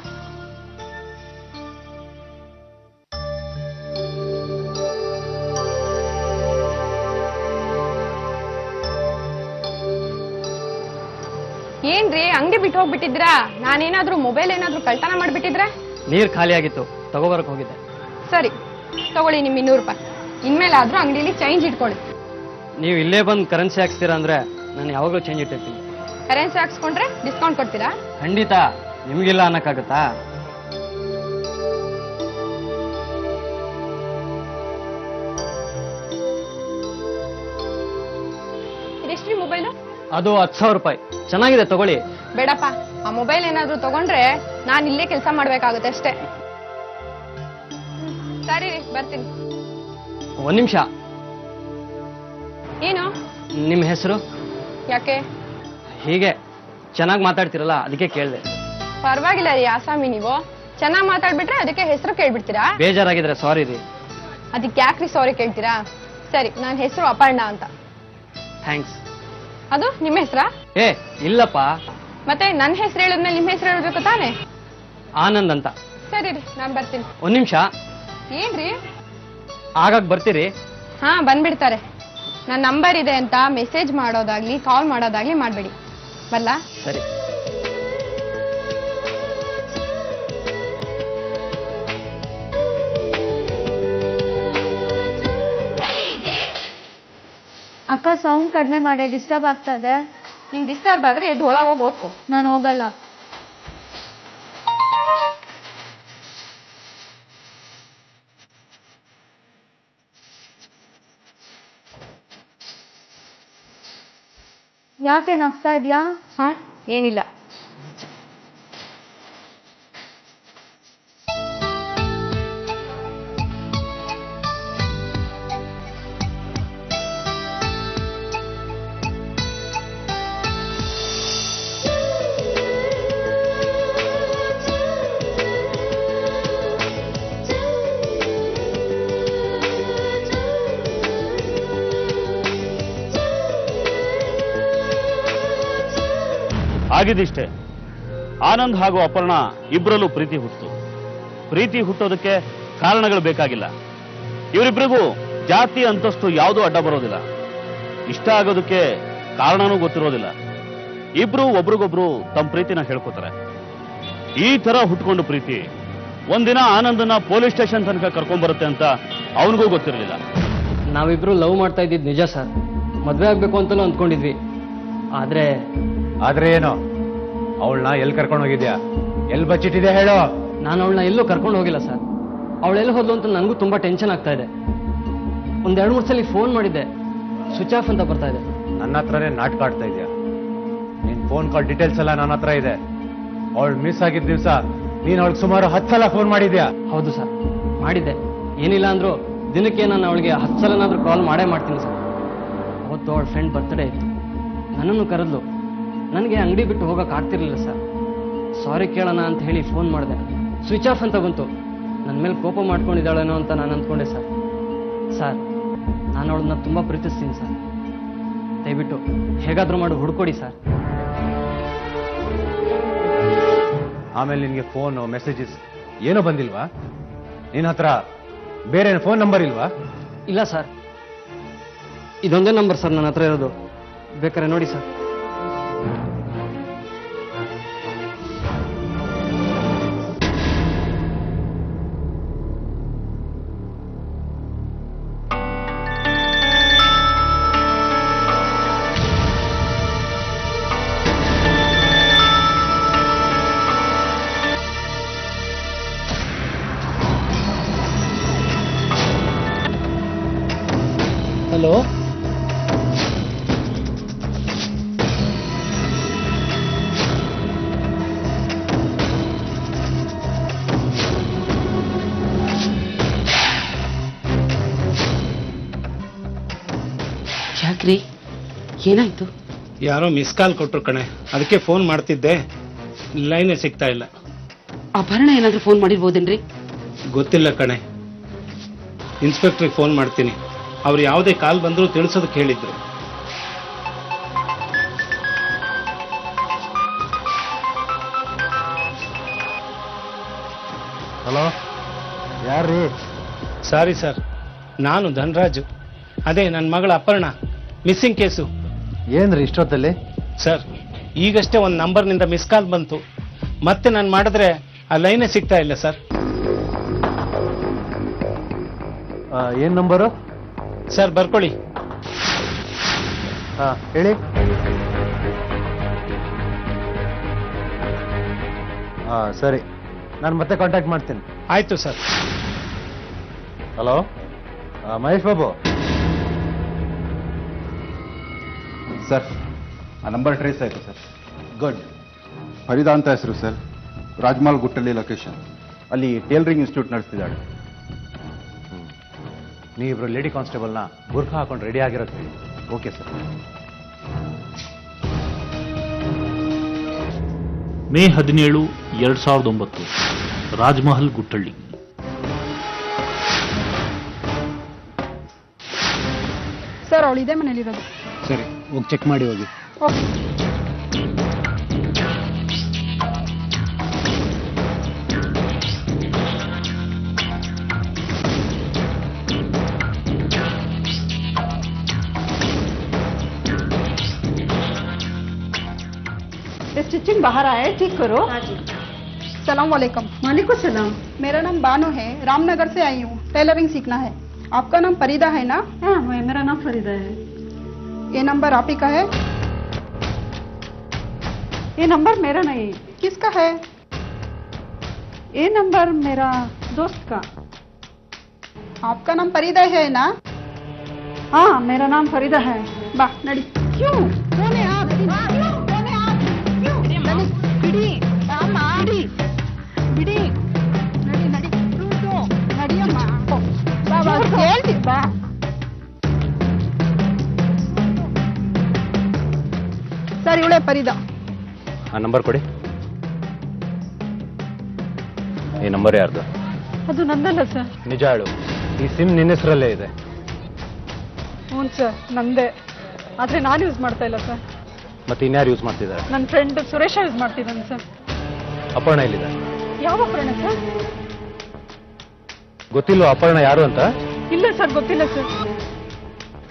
ಏನ್ರಿ, ಅಂಗಡಿ ಬಿಟ್ಟು ಹೋಗ್ಬಿಟ್ಟಿದ್ರಾ? ನಾನೇನಾದ್ರೂ ಮೊಬೈಲ್ ಏನಾದ್ರೂ ಕಳ್ತನ ಮಾಡ್ಬಿಟ್ಟಿದ್ರೆ? ನೀರ್ ಖಾಲಿ ಆಗಿತ್ತು, ತಗೋಬರಕ್ ಹೋಗಿದ್ದೆ. ಸರಿ, ತಗೊಳ್ಳಿ ನಿಮ್ 200 ರೂಪಾಯಿ. ಇನ್ಮೇಲಾದ್ರೂ ಅಂಗಡಿಲಿ ಚೇಂಜ್ ಇಟ್ಕೊಳ್ಳಿ. ನೀವು ಇಲ್ಲೇ ಬಂದು ಕರೆನ್ಸಿ ಹಾಕ್ಸ್ತೀರಾ ಅಂದ್ರೆ ನಾನು ಯಾವಾಗಲೂ ಚೇಂಜ್ ಇಟ್ಟಿರ್ತೀನಿ. ಕರೆನ್ಸಿ ಹಾಕ್ಸ್ಕೊಂಡ್ರೆ ಡಿಸ್ಕೌಂಟ್ ಕೊಡ್ತೀರಾ? ಖಂಡಿತ, ನಿಮ್ಗಿಲ್ಲ ಅನ್ನಕ್ಕಾಗತ್ತಾ? ಇದೆಷ್ಟ್ರಿ ಮೊಬೈಲು? ಅದು 10,000 ರೂಪಾಯಿ. ಚೆನ್ನಾಗಿದೆ, ತಗೊಳ್ಳಿ. ಬೇಡಪ್ಪ, ಆ ಮೊಬೈಲ್ ಏನಾದ್ರೂ ತಗೊಂಡ್ರೆ ನಾನು ಇಲ್ಲೇ ಕೆಲಸ ಮಾಡ್ಬೇಕಾಗುತ್ತೆ ಅಷ್ಟೇ. ಸರಿ ರೀ, ಬರ್ತೀನಿ. 1 ನಿಮಿಷ. ಏನು? ನಿಮ್ಮ ಹೆಸರು? ಯಾಕೆ? ಹೀಗೆ ಚೆನ್ನಾಗಿ ಮಾತಾಡ್ತಿರಲ್ಲ, ಅದಕ್ಕೆ ಕೇಳಿದೆ. ಪರವಾಗಿಲ್ಲ ರೀ, ಆಸಾಮಿ ನೀವು. ಚೆನ್ನಾಗಿ ಮಾತಾಡ್ಬಿಟ್ರೆ ಅದಕ್ಕೆ ಹೆಸರು ಕೇಳ್ಬಿಡ್ತೀರಾ? ಬೇಜಾರಾಗಿದ್ರೆ ಸಾರಿ ರೀ. ಅದಕ್ಕೆ ಯಾಕ್ರಿ ಸಾರಿ ಕೇಳ್ತೀರಾ? ಸರಿ, ನನ್ನ ಹೆಸರು ಅಪರ್ಣ ಅಂತ. ಥ್ಯಾಂಕ್ಸ್. ಅದು ನಿಮ್ಮ ಹೆಸರಾ? ಏ ಇಲ್ಲಪ್ಪ. ಮತ್ತೆ ನನ್ನ ಹೆಸರು ಹೇಳಿದ್ಮೇಲೆ ನಿಮ್ಮ ಹೆಸರು ಹೇಳ್ಬೇಕು ತಾನೆ? ಆನಂದ್ ಅಂತ. ಸರಿ ರೀ, ನಾನು ಬರ್ತೀನಿ. 1 ನಿಮಿಷ. ಏನ್ರಿ? ಆಗಾಗ ಬರ್ತೀರಿ? ಹಾ, ಬಂದ್ಬಿಡ್ತಾರೆ. ನನ್ನ ನಂಬರ್ ಇದೆ ಅಂತ ಮೆಸೇಜ್ ಮಾಡೋದಾಗ್ಲಿ ಕಾಲ್ ಮಾಡೋದಾಗ್ಲಿ ಮಾಡಬೇಡಿ. ಬಲ್ಲ? ಸರಿ. ಅಕ್ಕ, ಸೌಂಡ್ ಕಡಿಮೆ ಮಾಡಿ, ಡಿಸ್ಟರ್ಬ್ ಆಗ್ತಾ ಇದೆ. ನಿಂಗೆ ಡಿಸ್ಟರ್ಬ್ ಆದ್ರೆ ಎದ್ದು ಒಳಗೆ ಹೋಗಿ ಓದ್ಕೊ. ನಾನು ಹೋಗಲ್ಲ. ಯಾಕೆ ನಗ್ತಾ ಇದ್ಯಾ? ಹಾ, ಏನಿಲ್ಲ. ಆಗಿದಿಷ್ಟೇ. ಆನಂದ್ ಹಾಗೂ ಅಪರ್ಣ ಇಬ್ಬರಲ್ಲೂ ಪ್ರೀತಿ ಹುಟ್ಟಿತು. ಪ್ರೀತಿ ಹುಟ್ಟೋದಕ್ಕೆ ಕಾರಣಗಳು ಬೇಕಾಗಿಲ್ಲ. ಇವರಿಬ್ಬರಿಗೂ ಜಾತಿ ಅಂತಸ್ತು ಯಾವುದೂ ಅಡ್ಡ ಬರೋದಿಲ್ಲ. ಇಷ್ಟ ಆಗೋದಕ್ಕೆ ಕಾರಣನೂ ಗೊತ್ತಿರೋದಿಲ್ಲ. ಇಬ್ರು ಒಬ್ರಿಗೊಬ್ರು ತಮ್ಮ ಪ್ರೀತಿನ ಹೇಳ್ಕೊತಾರೆ. ಈ ತರ ಹುಟ್ಕೊಂಡು ಪ್ರೀತಿ ಒಂದಿನ ಆನಂದನ ಪೊಲೀಸ್ ಸ್ಟೇಷನ್ ತನಕ ಕರ್ಕೊಂಡ್ಬರುತ್ತೆ ಅಂತ ಅವನಿಗೂ ಗೊತ್ತಿರಲಿಲ್ಲ. ನಾವಿಬ್ರು ಲವ್ ಮಾಡ್ತಾ ಇದ್ದಿದ್ದು ನಿಜ ಸರ್. ಮದ್ವೆ ಆಗ್ಬೇಕು ಅಂತಲೂ ಅಂದ್ಕೊಂಡಿದ್ವಿ. ಆದ್ರೆ ಏನೋ ಅವಳನ್ನ ಎಲ್ಲಿ ಕರ್ಕೊಂಡು ಹೋಗಿದ್ಯಾ? ಎಲ್ಲಿ ಬಚ್ಚಿಟ್ಟಿದ್ಯಾ ಹೇಳೋ? ನಾನು ಅವಳನ್ನ ಎಲ್ಲೂ ಕರ್ಕೊಂಡು ಹೋಗಿಲ್ಲ ಸರ್. ಅವಳೆಲ್ಲಿ ಹೋದ್ಲು ಅಂತ ನನಗೂ ತುಂಬಾ ಟೆನ್ಷನ್ ಆಗ್ತಾ ಇದೆ. ಒಂದ್ 2-3 ಸಲ ಫೋನ್ ಮಾಡಿದ್ದೆ, ಸ್ವಿಚ್ ಆಫ್ ಅಂತ ಬರ್ತಾ ಇದೆ. ನನ್ನ ಹತ್ರನೇ ನಾಟಕ ಆಡ್ತಾ ಇದೆಯಾ? ನಿನ್ ಫೋನ್ ಕಾಲ್ ಡೀಟೇಲ್ಸ್ ಎಲ್ಲ ನನ್ನ ಹತ್ರ ಇದೆ. ಅವಳು ಮಿಸ್ ಆಗಿದ್ದ ದಿವಸ ನೀನ್ ಅವಳಿಗೆ ಸುಮಾರು 10 ಸಲ ಫೋನ್ ಮಾಡಿದ್ಯಾ? ಹೌದು ಸರ್, ಮಾಡಿದ್ದೆ. ಏನಿಲ್ಲ ಅಂದ್ರೂ ದಿನಕ್ಕೆ ನಾನು ಅವಳಿಗೆ 10 ಸಲನಾದ್ರೂ ಕಾಲ್ ಮಾಡೇ ಮಾಡ್ತೀನಿ ಸರ್. ಅವತ್ತು ಅವಳ ಫ್ರೆಂಡ್ ಬರ್ತ್ಡೇ ಇತ್ತು, ನನ್ನನ್ನು ಕರೆದ್ಲು. ನನಗೆ ಅಂಗಡಿ ಬಿಟ್ಟು ಹೋಗಕ್ಕೆ ಆಗ್ತಿರ್ಲಿಲ್ಲ ಸರ್. ಸಾರಿ ಕೇಳೋಣ ಅಂತ ಹೇಳಿ ಫೋನ್ ಮಾಡಿದೆ, ಸ್ವಿಚ್ ಆಫ್ ಅಂತ ಬಂತು. ನನ್ನ ಮೇಲೆ ಕೋಪ ಮಾಡ್ಕೊಂಡಿದ್ದಾಳೇನೋ ಅಂತ ನಾನು ಅಂದ್ಕೊಂಡೆ ಸರ್. ಸರ್, ನಾನು ಅವಳನ್ನ ತುಂಬಾ ಪ್ರೀತಿಸ್ತೀನಿ ಸರ್. ದಯವಿಟ್ಟು ಹೇಗಾದ್ರೂ ಮಾಡಿ ಹುಡ್ಕೊಡಿ ಸರ್. ಆಮೇಲೆ ನಿನ್ಗೆ ಫೋನ್ ಮೆಸೇಜಸ್ ಏನೋ ಬಂದಿಲ್ವಾ? ನಿನ್ನ ಹತ್ರ ಬೇರೆ ಫೋನ್ ನಂಬರ್ ಇಲ್ವಾ? ಇಲ್ಲ ಸರ್, ಇದೊಂದೇ ನಂಬರ್ ಸರ್ ನನ್ನ ಹತ್ರ ಇರೋದು. ಬೇಕಾದ್ರೆ ನೋಡಿ ಸರ್. ಹಲೋ, ಯಾಕ್ರಿ, ಏನಾಯ್ತು? ಯಾರೋ ಮಿಸ್ ಕಾಲ್ ಕೊಟ್ರು ಕಣೆ, ಅದಕ್ಕೆ ಫೋನ್ ಮಾಡ್ತಿದ್ದೆ. ಲೈನೇ ಸಿಗ್ತಾ ಇಲ್ಲ. ಅಪರ್ಣ ಏನಾದ್ರೂ ಫೋನ್ ಮಾಡಿರ್ಬೋದೇನ್ರಿ? ಗೊತ್ತಿಲ್ಲ ಕಣೆ. ಇನ್ಸ್ಪೆಕ್ಟ್ರಿಗೆ ಫೋನ್ ಮಾಡ್ತೀನಿ. ಅವ್ರು ಯಾವುದೇ ಕಾಲ್ ಬಂದರೂ ತಿಳಿಸೋದಕ್ಕೆ ಹೇಳಿದ್ರು. ಹಲೋ, ಯಾರ್ರೀ? ಸಾರಿ ಸರ್, ನಾನು ಧನರಾಜು. ಅದೇ ನನ್ನ ಮಗಳ ಅಪರ್ಣ ಮಿಸ್ಸಿಂಗ್ ಕೇಸು. ಏನ್ರಿ ಇಷ್ಟೊತ್ತಲ್ಲಿ? ಸರ್, ಈಗಷ್ಟೇ ಒಂದು ನಂಬರ್ನಿಂದ ಮಿಸ್ ಕಾಲ್ ಬಂತು. ಮತ್ತೆ ನಾನು ಮಾಡಿದ್ರೆ ಆ ಲೈನೇ ಸಿಗ್ತಾ ಇಲ್ಲ ಸರ್. ಏನ್ ನಂಬರು? ಸರ್ ಬರ್ಕೊಳ್ಳಿ. ಹೇಳಿ. ಸರಿ, ನಾನು ಮತ್ತೆ ಕಾಂಟ್ಯಾಕ್ಟ್ ಮಾಡ್ತೀನಿ. ಆಯ್ತು sir. Hello, Mahesh Babu sir, ಆ ನಂಬರ್ ಟ್ರೇಸ್ ಆಯಿತು ಸರ್. ಗುಡ್. ಫರೀದಾ ಅಂತ ಹೆಸರು ಸರ್. ರಾಜ್ಮಾಲ್ ಗುಟ್ಟಲ್ಲಿ ಲೊಕೇಶನ್. ಅಲ್ಲಿ ಟೇಲರಿಂಗ್ ಇನ್ಸ್ಟಿಟ್ಯೂಟ್ ನಡೆಸ್ತಿದ್ದಾಳೆ. ನೀವಿಬ್ರು ಲೇಡಿ ಕಾನ್ಸ್ಟೇಬಲ್ನ ಬುರ್ಖಾ ಹಾಕೊಂಡು ರೆಡಿ ಆಗಿರೋದು ಹೇಳಿ. Okay sir. May 17, 2009, Rajmahal Guttahalli. Sir, ಅವಳು ಇದೇ ಮನೇಲಿರೋದು. ಸರಿ, ಹೋಗಿ ಚೆಕ್ ಮಾಡಿ ಹೋಗಿ. ಓಕೆ. स्टिचिंग बाहर आया है, ठीक करो। सलाम वालेकुम। वालेकुम सलाम। मेरा नाम बानो है, रामनगर से आई हूँ। टेलरिंग सीखना है। आपका नाम फरीदा है ना? हाँ, मेरा नाम फरीदा है। ये नंबर आप ही का है? ये नंबर मेरा नहीं। किसका है? ये नंबर मेरा दोस्त का। आपका नाम फरीदा है ना? हाँ, मेरा नाम फरीदा है। वाह, नड़ी। क्यों? कौन है आप? कौन है आप? क्यों? नड़ी, बिड़ी, रामा, बिड़ी, बिड़ी, नड़ी, नड़ी, तू नड़ी अम्मा। बाबा, ಕೇಳ್ತಿ ಬಾ. ಸರ್, ಇವಳೆ ಫರೀದಾ. ಆ ನಂಬರ್ ಕೊಡಿ. ಈ ನಂಬರ್ ಯಾರ್ದು? ಅದು ನಂದಲ್ಲ ಸರ್. ನಿಜ ಹೇಳು, ಈ ಸಿಮ್ ನಿನ್ನ ಹೆಸರಲ್ಲೇ ಇದೆ. ಹ್ಞೂ ಸರ್, ನಂದೇ. ಆದ್ರೆ ನಾನು ಯೂಸ್ ಮಾಡ್ತಾ ಇಲ್ಲ ಸರ್. ಮತ್ತೆ ಇನ್ಯಾರು ಯೂಸ್ ಮಾಡ್ತಿದ್ದಾರೆ? ನನ್ನ ಫ್ರೆಂಡ್ ಸುರೇಶ ಯೂಸ್ ಮಾಡ್ತಿದ್ದಾನೆ ಸರ್. ಅಪರ್ಣ ಎಲ್ಲಿದೆ? ಯಾವ ಅಪರ್ಣ ಸರ್? ಗೊತ್ತಿಲ್ಲ ಅಪರ್ಣ ಯಾರು ಅಂತ? ಇಲ್ಲ ಸರ್, ಗೊತ್ತಿಲ್ಲ ಸರ್.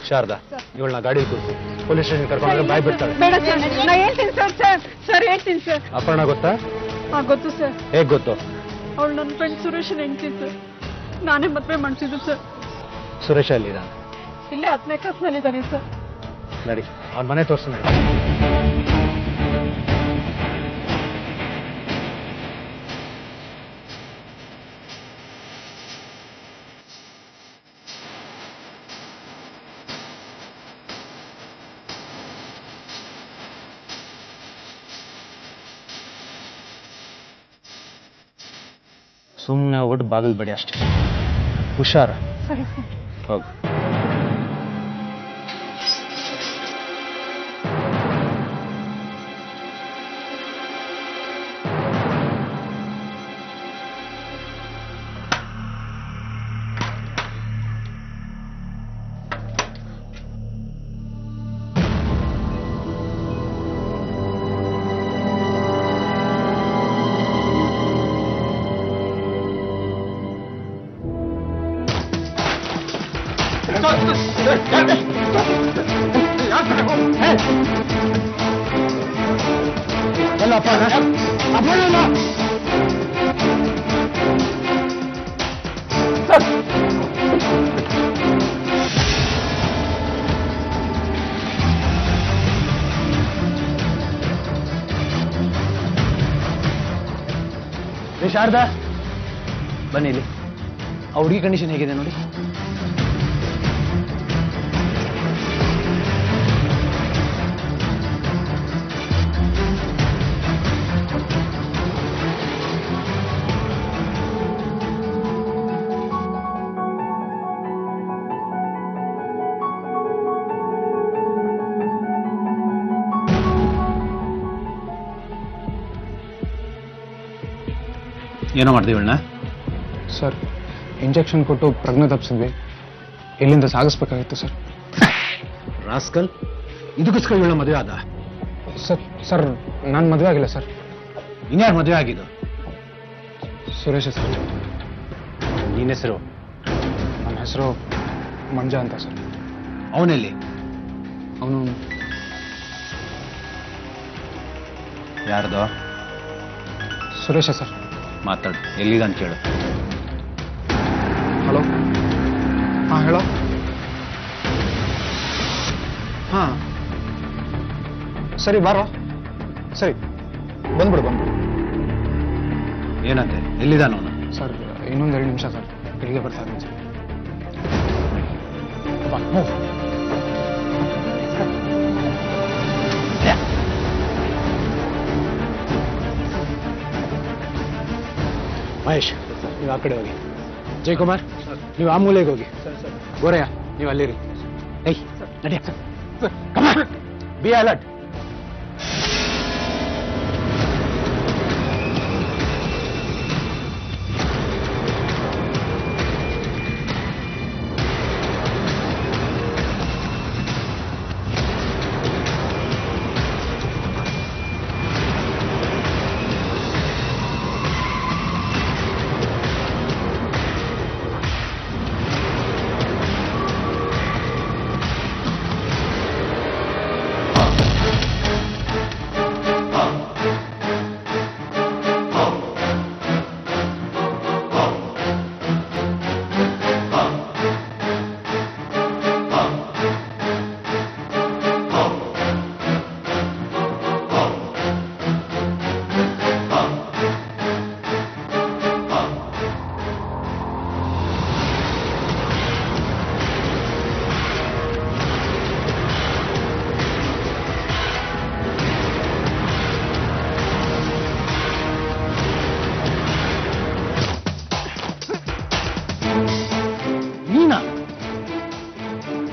ಶಾರದಾ ಇವಳನ್ನ ಗಾಡಿ ಕೂರಿಸಿ ಪೊಲೀಸ್ ಸ್ಟೇಷನ್ ಕರ್ಕೊಂಡ್ರೆ ಬಾಯ್ ಬಿಡ್ತಾಳೆ. ಬೇಡ ಸರ್, ನಾ ಹೇಳ್ತೀನಿ ಸರ್ ಹೇಳ್ತೀನಿ ಸರ್. ಅಪರ್ಣ ಗೊತ್ತಾ? ಗೊತ್ತು ಸರ್. ಹೇಗ್ ಗೊತ್ತು? ಅವಳು ನನ್ನ ಫ್ರೆಂಡ್ ಸುರೇಶನ್ ಹೆಂಡ್ತಿ ಸರ್. ನಾನೇ ಮದುವೆ ಮಾಡಿಸಿದ್ದು ಸರ್. ಸುರೇಶ ಅಲ್ಲಿದ? ಇಲ್ಲೇ 10ನೇ ಕ್ಲಾಸ್ನಲ್ಲಿದ್ದಾನೆ ಸರ್. ನಡಿ ಅವ್ನ ಮನೆ ತೋರಿಸು ನಡಿ. ಸುಮ್ಮನೆ ಒಟ್ಟು ಬಾಗಿಲು ಬಡಿ ಅಷ್ಟೇ. ಹುಷಾರ. ಸರಿ ಸರ್. ಹೋಗು. ಶಾರದಾ ಬನ್ನಿ ಇಲ್ಲಿ. ಆ ಹುಡುಗಿ ಕಂಡೀಷನ್ ಹೇಗಿದೆ ನೋಡಿ. ಏನೋ ಮಾಡ್ತೀವಿ ಇವಳನ್ನ? ಸರ್ ಇಂಜೆಕ್ಷನ್ ಕೊಟ್ಟು ಪ್ರಜ್ಞೆ ತಪ್ಪಿಸಿದ್ವಿ. ಇಲ್ಲಿಂದ ಸಾಗಿಸ್ಬೇಕಾಗಿತ್ತು ಸರ್. ರಾಸ್ಕಲ್, ಇದಕ್ಕೋಸ್ಕರ ಇವಳ ಮದುವೆ ಆದ? ಸರ್ ನಾನು ಮದುವೆ ಆಗಿಲ್ಲ ಸರ್. ಇನ್ಯಾರು ಮದುವೆ ಆಗಿದ್ದು? ಸುರೇಶ ಸರ್. ನಿನ್ನ ಹೆಸರು? ನನ್ನ ಹೆಸರು ಮಂಜ ಅಂತ ಸರ್. ಅವನೆಲ್ಲಿ? ಅವನು ಯಾರ್ದು? ಸುರೇಶ ಸರ್. ಮಾತಾಡು, ಎಲ್ಲಿದೆ ಅಂತ ಕೇಳು. ಹಲೋ. ಹಾಂ ಹೇಳೋ. ಹಾಂ ಸರಿ ಬಾರೋ. ಸರಿ ಬಂದ್ಬಿಡು. ಏನಂತೆ? ಎಲ್ಲಿದ್ದಾನ ಅವನು? ಸರ್ ಇನ್ನೊಂದು 2 ನಿಮಿಷ ಸರ್, ಇಲ್ಲಿಗೆ ಬರ್ತಾ ಇದ್ದೀನಿ ಸರ್. ಮಹೇಶ್, ನೀವು ಆ ಕಡೆ ಹೋಗಿ. ಜಯಕುಮಾರ್, ನೀವು ಆ ಮೂಲೆಗೆ ಹೋಗಿ. ಗೋರಯ್ಯ, ನೀವು ಅಲ್ಲಿರಿ. ಏಯ್ ನಡಿಯ, ಬಿ ಅಲರ್ಟ್.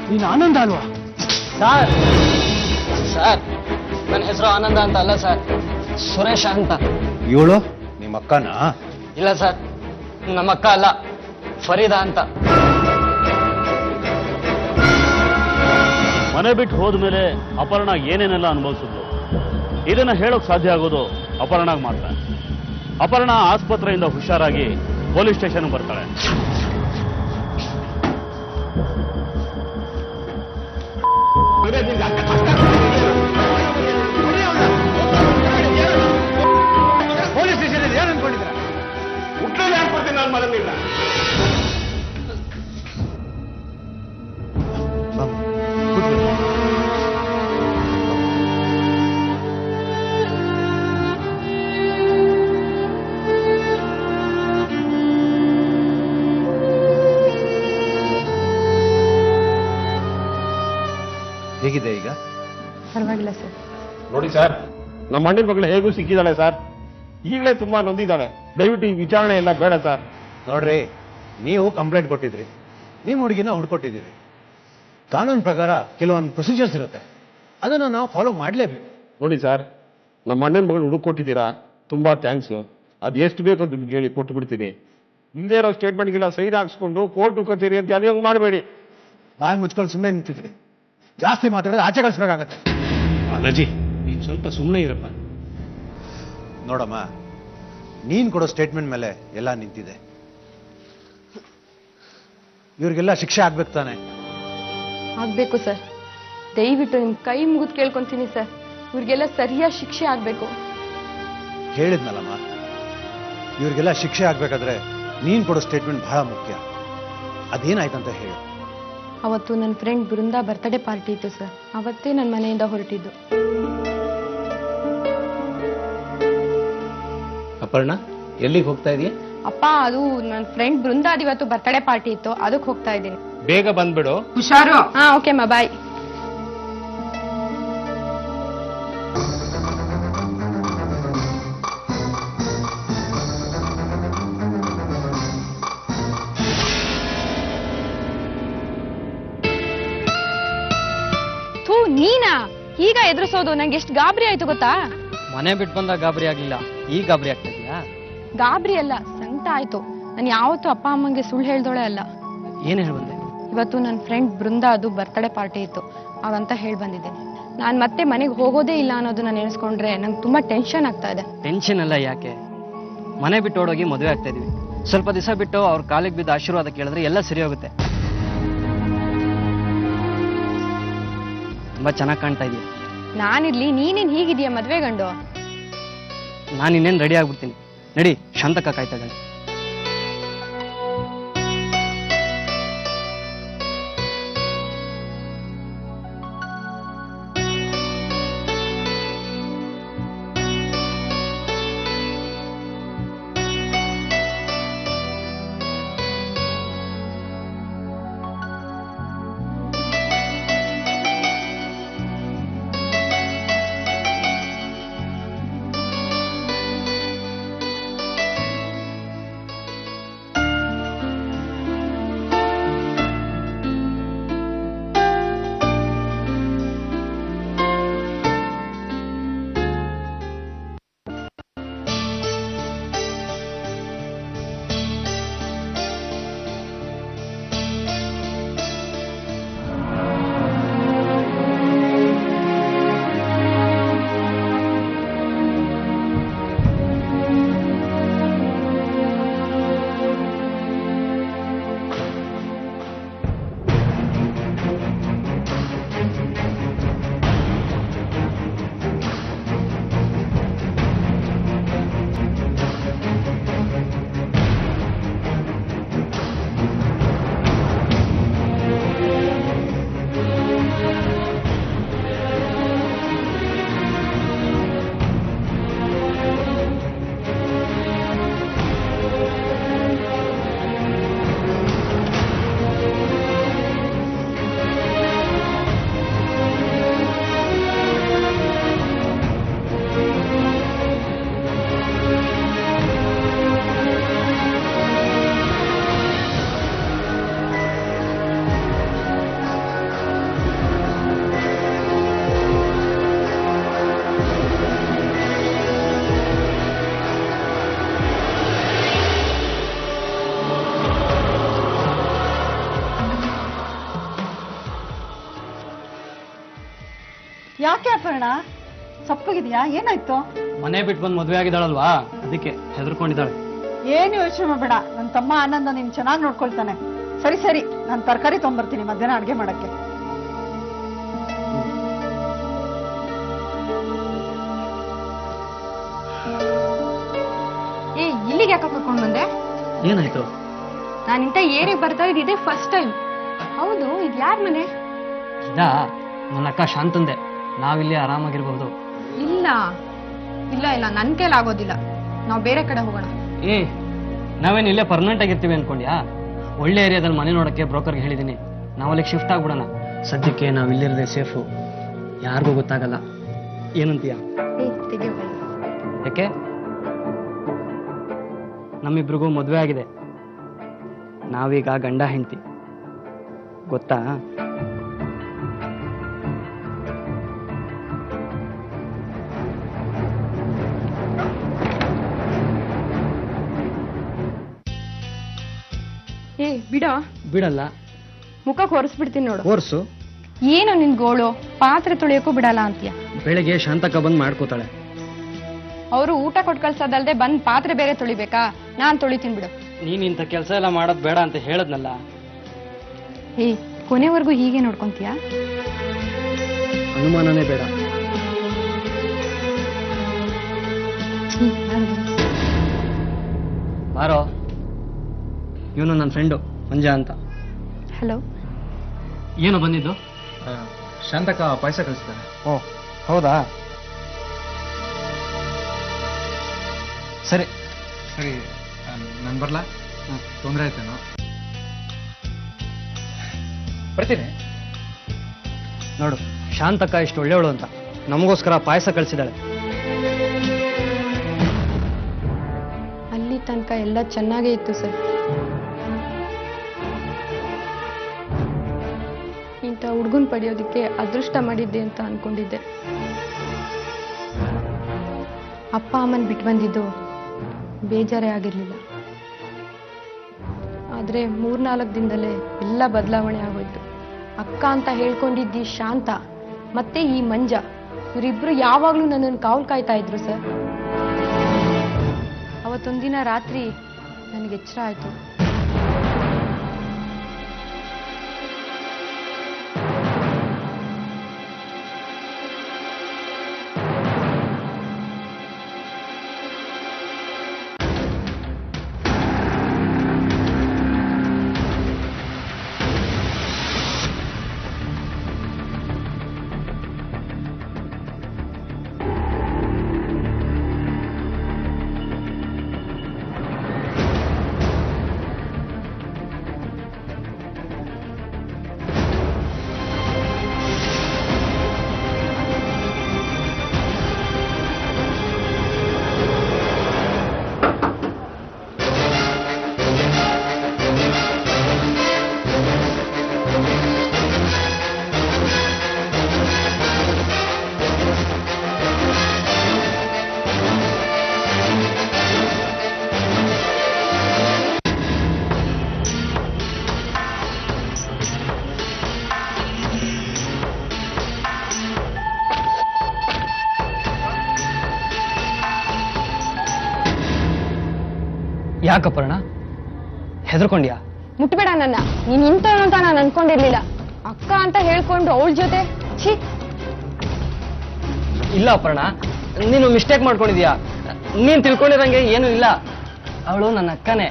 ನೀನು ಆನಂದ ಅಲ್ವಾ? ಸರ್ ನನ್ನ ಹೆಸರು ಆನಂದ ಅಂತ ಅಲ್ಲ ಸರ್, ಸುರೇಶ ಅಂತ. ಇವಳು ನಿಮ್ಮ ಅಕ್ಕನಾ? ಇಲ್ಲ ಸರ್, ನಮ್ಮ ಅಕ್ಕ ಅಲ್ಲ, ಫರೀದಾ ಅಂತ. ಮನೆ ಬಿಟ್ಟು ಹೋದ್ಮೇಲೆ ಅಪರ್ಣ ಏನೇನೆಲ್ಲ ಅನುಭವಿಸಿದ್ಲು ಇದನ್ನ ಹೇಳೋಕ್ ಸಾಧ್ಯ ಆಗೋದು ಅಪರ್ಣಾಗ್ ಮಾತ್ರ. ಅಪರ್ಣ ಆಸ್ಪತ್ರೆಯಿಂದ ಹುಷಾರಾಗಿ ಪೊಲೀಸ್ ಸ್ಟೇಷನ್ ಬರ್ತಾಳೆ. ಪೊಲೀಸ್ ಸ್ಟೇಷನ್ ಇದೆ ಏನು ಅನ್ಕೊಂಡಿದ್ದೀರಾ? ಹುಟ್ಟಲ್ಲಿ ಯಾರು ಕೊಡ್ತೀನಿ ನಾನು ಮಗನಿಲ್ಲ. ಹೇಗಿದೆ ಈಗ? ಪರವಾಗಿಲ್ಲ ಸರ್. ನೋಡಿ ಸರ್, ನಮ್ಮ ಅಣ್ಣನ ಮಗಳು ಹೇಗೂ ಸಿಕ್ಕಿದ್ದಾಳೆ ಸರ್. ಈಗಲೇ ತುಂಬಾ ನೊಂದಿದ್ದಾಳೆ. ದಯವಿಟ್ಟು ಈ ವಿಚಾರಣೆ ಎಲ್ಲ ಬೇಡ ಸರ್. ನೋಡ್ರಿ, ನೀವು ಕಂಪ್ಲೇಂಟ್ ಕೊಟ್ಟಿದ್ರಿ, ನಿಮ್ಮ ಹುಡುಗಿನ ಹುಡ್ಕೊಟ್ಟಿದ್ದೀರಿ. ಕಾನೂನು ಪ್ರಕಾರ ಕೆಲವೊಂದು ಪ್ರೊಸೀಜರ್ಸ್ ಇರುತ್ತೆ, ಅದನ್ನು ನಾವು ಫಾಲೋ ಮಾಡಲೇಬೇಕು. ನೋಡಿ ಸರ್, ನಮ್ಮ ಅಣ್ಣನ ಮಗಳು ಹುಡುಕೊಟ್ಟಿದ್ದೀರಾ, ತುಂಬಾ ಥ್ಯಾಂಕ್ಸ್. ಅದು ಎಷ್ಟು ಬೇಕೋ ದುಡ್ಡು ಹೇಳಿ ಕೊಟ್ಟು ಬಿಡ್ತೀನಿ. ಹಿಂದೆ ಇರೋ ಸ್ಟೇಟ್ಮೆಂಟ್ಗೆಲ್ಲ ಸೈನ್ ಹಾಕ್ಸ್ಕೊಂಡು ಕೋರ್ಟ್ ಕಚೇರಿ ಅಂತ ಅಲ್ಲಿ ಮಾಡಬೇಡಿ. ಬಾಯಿ ಮುಚ್ಕೊಂಡು ಸುಮ್ಮನೆ ನಿಂತಿದ್ರಿ, ಜಾಸ್ತಿ ಮಾತಾಡಿದ್ರೆ ಆಚೆ ಕಳಿಸ್ಬೇಕಾಗತ್ತೆ. ಅಲಜಿ, ನೀನು ಸ್ವಲ್ಪ ಸುಮ್ಮನೆ ಇರಪ್ಪ. ನೋಡಮ್ಮ, ನೀನ್ ಕೊಡೋ ಸ್ಟೇಟ್ಮೆಂಟ್ ಮೇಲೆ ಎಲ್ಲ ನಿಂತಿದೆ. ಇವ್ರಿಗೆಲ್ಲ ಶಿಕ್ಷೆ ಆಗ್ಬೇಕು ತಾನೆ? ಆಗ್ಬೇಕು ಸರ್. ದಯವಿಟ್ಟು ನಿಮ್ ಕೈ ಮುಗಿದು ಕೇಳ್ಕೊಂತೀನಿ ಸರ್, ಇವ್ರಿಗೆಲ್ಲ ಸರಿಯಾದ ಶಿಕ್ಷೆ ಆಗ್ಬೇಕು. ಹೇಳಿದ್ನಲ್ಲಮ್ಮ, ಇವ್ರಿಗೆಲ್ಲ ಶಿಕ್ಷೆ ಆಗ್ಬೇಕಾದ್ರೆ ನೀನ್ ಕೊಡೋ ಸ್ಟೇಟ್ಮೆಂಟ್ ಬಹಳ ಮುಖ್ಯ. ಅದೇನಾಯ್ತಂತ ಹೇಳು. ಅವತ್ತು ನನ್ನ ಫ್ರೆಂಡ್ ಬೃಂದಾ ಬರ್ತ್ಡೇ ಪಾರ್ಟಿ ಇತ್ತು ಸರ್. ಅವತ್ತೇ ನನ್ನ ಮನೆಯಿಂದ ಹೊರಟಿದ್ದು. ಅಪರ್ಣ, ಎಲ್ಲಿಗೆ ಹೋಗ್ತಾ ಇದೀಯ? ಅಪ್ಪ, ಅದು ನನ್ನ ಫ್ರೆಂಡ್ ಬೃಂದಾದ್ ಇವತ್ತು ಬರ್ತ್ಡೇ ಪಾರ್ಟಿ ಇತ್ತು, ಅದಕ್ಕೆ ಹೋಗ್ತಾ ಇದ್ದೀನಿ. ಬೇಗ ಬಂದ್ಬಿಡು. ಹುಷಾರು. ಹಾ, ಓಕೆ ಮಾ, ಬಾಯ್. ನೀನಾ ಈಗ ಎದುರಿಸೋದು? ನಂಗೆ ಎಷ್ಟು ಗಾಬರಿ ಆಯ್ತು ಗೊತ್ತಾ? ಮನೆ ಬಿಟ್ಟು ಬಂದಾಗ ಗಾಬರಿ ಆಗ್ಲಿಲ್ಲ, ಈಗ ಗಾಬರಿ ಆಗ್ತಾ ಇದೀಯಾ? ಗಾಬರಿ ಅಲ್ಲ, ಸಂಕಟ ಆಯ್ತು. ನಾನು ಯಾವತ್ತೂ ಅಪ್ಪ ಅಮ್ಮಂಗೆ ಸುಳ್ಳು ಹೇಳ್ದೋಳೆ ಅಲ್ಲ. ಏನ್ ಹೇಳ್ಬಂದೆ? ಇವತ್ತು ನನ್ನ ಫ್ರೆಂಡ್ ಬೃಂದಾ ಅದು ಬರ್ತ್ಡೇ ಪಾರ್ಟಿ ಇತ್ತು, ಅವಂತ ಹೇಳಿ ಬಂದಿದ್ದೀನಿ. ನಾನು ಮತ್ತೆ ಮನೆಗೆ ಹೋಗೋದೇ ಇಲ್ಲ ಅನ್ನೋದನ್ನ ನೆನೆಸ್ಕೊಂಡ್ರೆ ನಂಗೆ ತುಂಬಾ ಟೆನ್ಷನ್ ಆಗ್ತಾ ಇದೆ. ಟೆನ್ಷನ್ ಎಲ್ಲ ಯಾಕೆ? ಮನೆ ಬಿಟ್ಟು ಓಡೋಗಿ ಮದುವೆ ಆಗ್ತಾ ಇದೀವಿ. ಸ್ವಲ್ಪ ದಿವಸ ಬಿಟ್ಟು ಅವ್ರ ಕಾಲಿಗೆ ಬಿದ್ದು ಆಶೀರ್ವಾದ ಕೇಳಿದ್ರೆ ಎಲ್ಲ ಸರಿ ಹೋಗುತ್ತೆ. ತುಂಬಾ ಚೆನ್ನಾಗಿ ಕಾಣ್ತಾ ಇದೀಯ. ನಾನಿರ್ಲಿ, ನೀನೇನ್ ಹೀಗಿದೀಯ ಮದ್ವೆ ಗಂಡು? ನಾನು ಇನ್ನೇನು ರೆಡಿ ಆಗ್ಬಿಡ್ತೀನಿ. ನಡಿ, ಶಾಂತಕ್ಕ ಕಾಯ್ತಾ ಇದ್ದಾಳೆ. ಯಾಕೆ ಅಪರ್ಣ ಸಪ್ಪಗಿದ್ಯಾ? ಏನಾಯ್ತು? ಮನೆ ಬಿಟ್ಟು ಬಂದು ಮದುವೆ ಆಗಿದ್ದಾಳಲ್ವಾ, ಅದಕ್ಕೆ ಹೆದರ್ಕೊಂಡಿದ್ದಾಳೆ. ಏನು ಯೋಚನೆ ಮಾಡಬೇಡ, ನನ್ನ ತಮ್ಮ ಆನಂದ ನಿನ್ ಚೆನ್ನಾಗಿ ನೋಡ್ಕೊಳ್ತಾನೆ. ಸರಿ ಸರಿ, ನಾನು ತರಕಾರಿ ತೊಗೊಂಡ್ಬರ್ತೀನಿ ಮಧ್ಯಾಹ್ನ ಅಡ್ಗೆ ಮಾಡಕ್ಕೆ. ಏನಾಯ್ತು? ನಾನಿಂತ ಏರಿಗೆ ಬರ್ತಾ ಇದ್ದಿದೆ ಫಸ್ಟ್ ಟೈಮ್. ಹೌದು, ಇದು ಯಾರ ಮನೆ? ಇದಾ ನನ್ನ ಅಕ್ಕ ಶಾಂತಂದೆ. ನಾವಿಲ್ಲಿ ಆರಾಮಾಗಿರ್ಬಹುದು. ಇಲ್ಲ ಇಲ್ಲ ಇಲ್ಲ, ನನ್ನ ಕೈಲಿ ಆಗೋದಿಲ್ಲ. ನಾವು ಬೇರೆ ಕಡೆ ಹೋಗೋಣ. ನಾವೇನು ಇಲ್ಲೇ ಪರ್ಮನೆಂಟ್ ಆಗಿರ್ತೀವಿ ಅನ್ಕೊಂಡ್ಯಾ? ಒಳ್ಳೆ ಏರಿಯಾದಲ್ಲಿ ಮನೆ ನೋಡಕ್ಕೆ ಬ್ರೋಕರ್ಗೆ ಹೇಳಿದ್ದೀನಿ. ನಾವಲ್ಲಿಗೆ ಶಿಫ್ಟ್ ಆಗ್ಬಿಡೋಣ. ಸದ್ಯಕ್ಕೆ ನಾವು ಇಲ್ಲಿರದೆ ಸೇಫು, ಯಾರಿಗೂ ಗೊತ್ತಾಗಲ್ಲ. ಏನಂತೀಯ? ಯಾಕೆ? ನಮ್ಮಿಬ್ರಿಗೂ ಮದುವೆ ಆಗಿದೆ. ನಾವೀಗ ಗಂಡ ಹೆಂಡತಿ, ಗೊತ್ತಾ? ಬಿಡಲ್ಲ. ಮುಖಕ್ಕೆ ಹೊರಿಸ್ಬಿಡ್ತೀನಿ ನೋಡು. ಕೋರ್ಸು ಏನು ನಿನ್ ಗೋಳು? ಪಾತ್ರೆ ತೊಳೆಯೋಕ್ಕೂ ಬಿಡಲ್ಲ ಅಂತೀಯ. ಬೆಳಗ್ಗೆ ಶಾಂತಕ್ಕ ಬಂದ್ ಮಾಡ್ಕೋತಾಳೆ. ಅವರು ಊಟ ಕೊಟ್ಟು ಕಳ್ಸೋದಲ್ದೆ ಬಂದ್ ಪಾತ್ರೆ ಬೇರೆ ತೊಳಿಬೇಕಾ? ನಾನ್ ತೊಳಿತೀನಿ ಬಿಡು. ನೀನ್ ಇಂಥ ಕೆಲಸ ಎಲ್ಲ ಮಾಡೋದ್ ಬೇಡ ಅಂತ ಹೇಳದ್ನಲ್ಲ. ಕೊನೆವರೆಗೂ ಹೀಗೆ ನೋಡ್ಕೊಂತೀಯ? ಅನುಮಾನನೇ ಬೇಡ. ಬಾರೋ, ಇವನು ನನ್ನ ಫ್ರೆಂಡು ಮಂಜಾ ಅಂತ. ಹಲೋ. ಏನು ಬಂದಿದ್ದು? ಶಾಂತಕ ಪಾಯಸ ಕಳಿಸ್ತಾರೆ. ಓ ಹೌದಾ, ಸರಿ ಸರಿ, ನಾನು ಬರ್ಲಾ? ತೊಂದರೆ ಆಯ್ತೇನೋ? ಬರ್ತೀನಿ. ನೋಡು, ಶಾಂತಕ್ಕ ಇಷ್ಟು ಒಳ್ಳೆಯವಳು ಅಂತ ನಮಗೋಸ್ಕರ ಪಾಯಸ ಕಳಿಸಿದಾಳೆ. ಅಲ್ಲಿ ತನಕ ಎಲ್ಲ ಚೆನ್ನಾಗೇ ಇತ್ತು ಸರ್. ಇಂಥ ಹುಡುಗನ್ ಪಡೆಯೋದಕ್ಕೆ ಅದೃಷ್ಟ ಮಾಡಿದ್ದೆ ಅಂತ ಅನ್ಕೊಂಡಿದ್ದೆ. ಅಪ್ಪ ಅಮ್ಮನ್ ಬಿಟ್ಟು ಬಂದಿದ್ದು ಬೇಜಾರೇ ಆಗಿರ್ಲಿಲ್ಲ. ಆದ್ರೆ 3-4 ದಿನದಲ್ಲೇ ಎಲ್ಲ ಬದಲಾವಣೆ ಆಗೋಯ್ತು. ಅಕ್ಕ ಅಂತ ಹೇಳ್ಕೊಂಡಿದ್ದಿ ಶಾಂತ ಮತ್ತೆ ಈ ಮಂಜ, ಇವರಿಬ್ರು ಯಾವಾಗ್ಲೂ ನನ್ನನ್ನು ಕಾವಲು ಕಾಯ್ತಾ ಇದ್ರು ಸರ್. ಅವತ್ತೊಂದಿನ ರಾತ್ರಿ ನನಗೆ ಎಚ್ಚರ ಆಯ್ತು. ಯಾಕಪ್ಪರ್ಣ, ಹೆದರ್ಕೊಂಡ್ಯಾ? ಮುಟ್ಬೇಡ ನನ್ನ. ನೀನ್ ಇಂಥವನು ಅಂತ ನಾನು ಅನ್ಕೊಂಡಿರ್ಲಿಲ್ಲ. ಅಕ್ಕ ಅಂತ ಹೇಳ್ಕೊಂಡು ಅವಳ ಜೊತೆ ಛೀ. ಇಲ್ಲ ಅಪರ್ಣ, ನೀನು ಮಿಸ್ಟೇಕ್ ಮಾಡ್ಕೊಂಡಿದ್ಯಾ. ನೀನ್ ತಿಳ್ಕೊಂಡಿರಂಗೆ ಏನೂ ಇಲ್ಲ. ಅವಳು ನನ್ನ ಅಕ್ಕನೇ.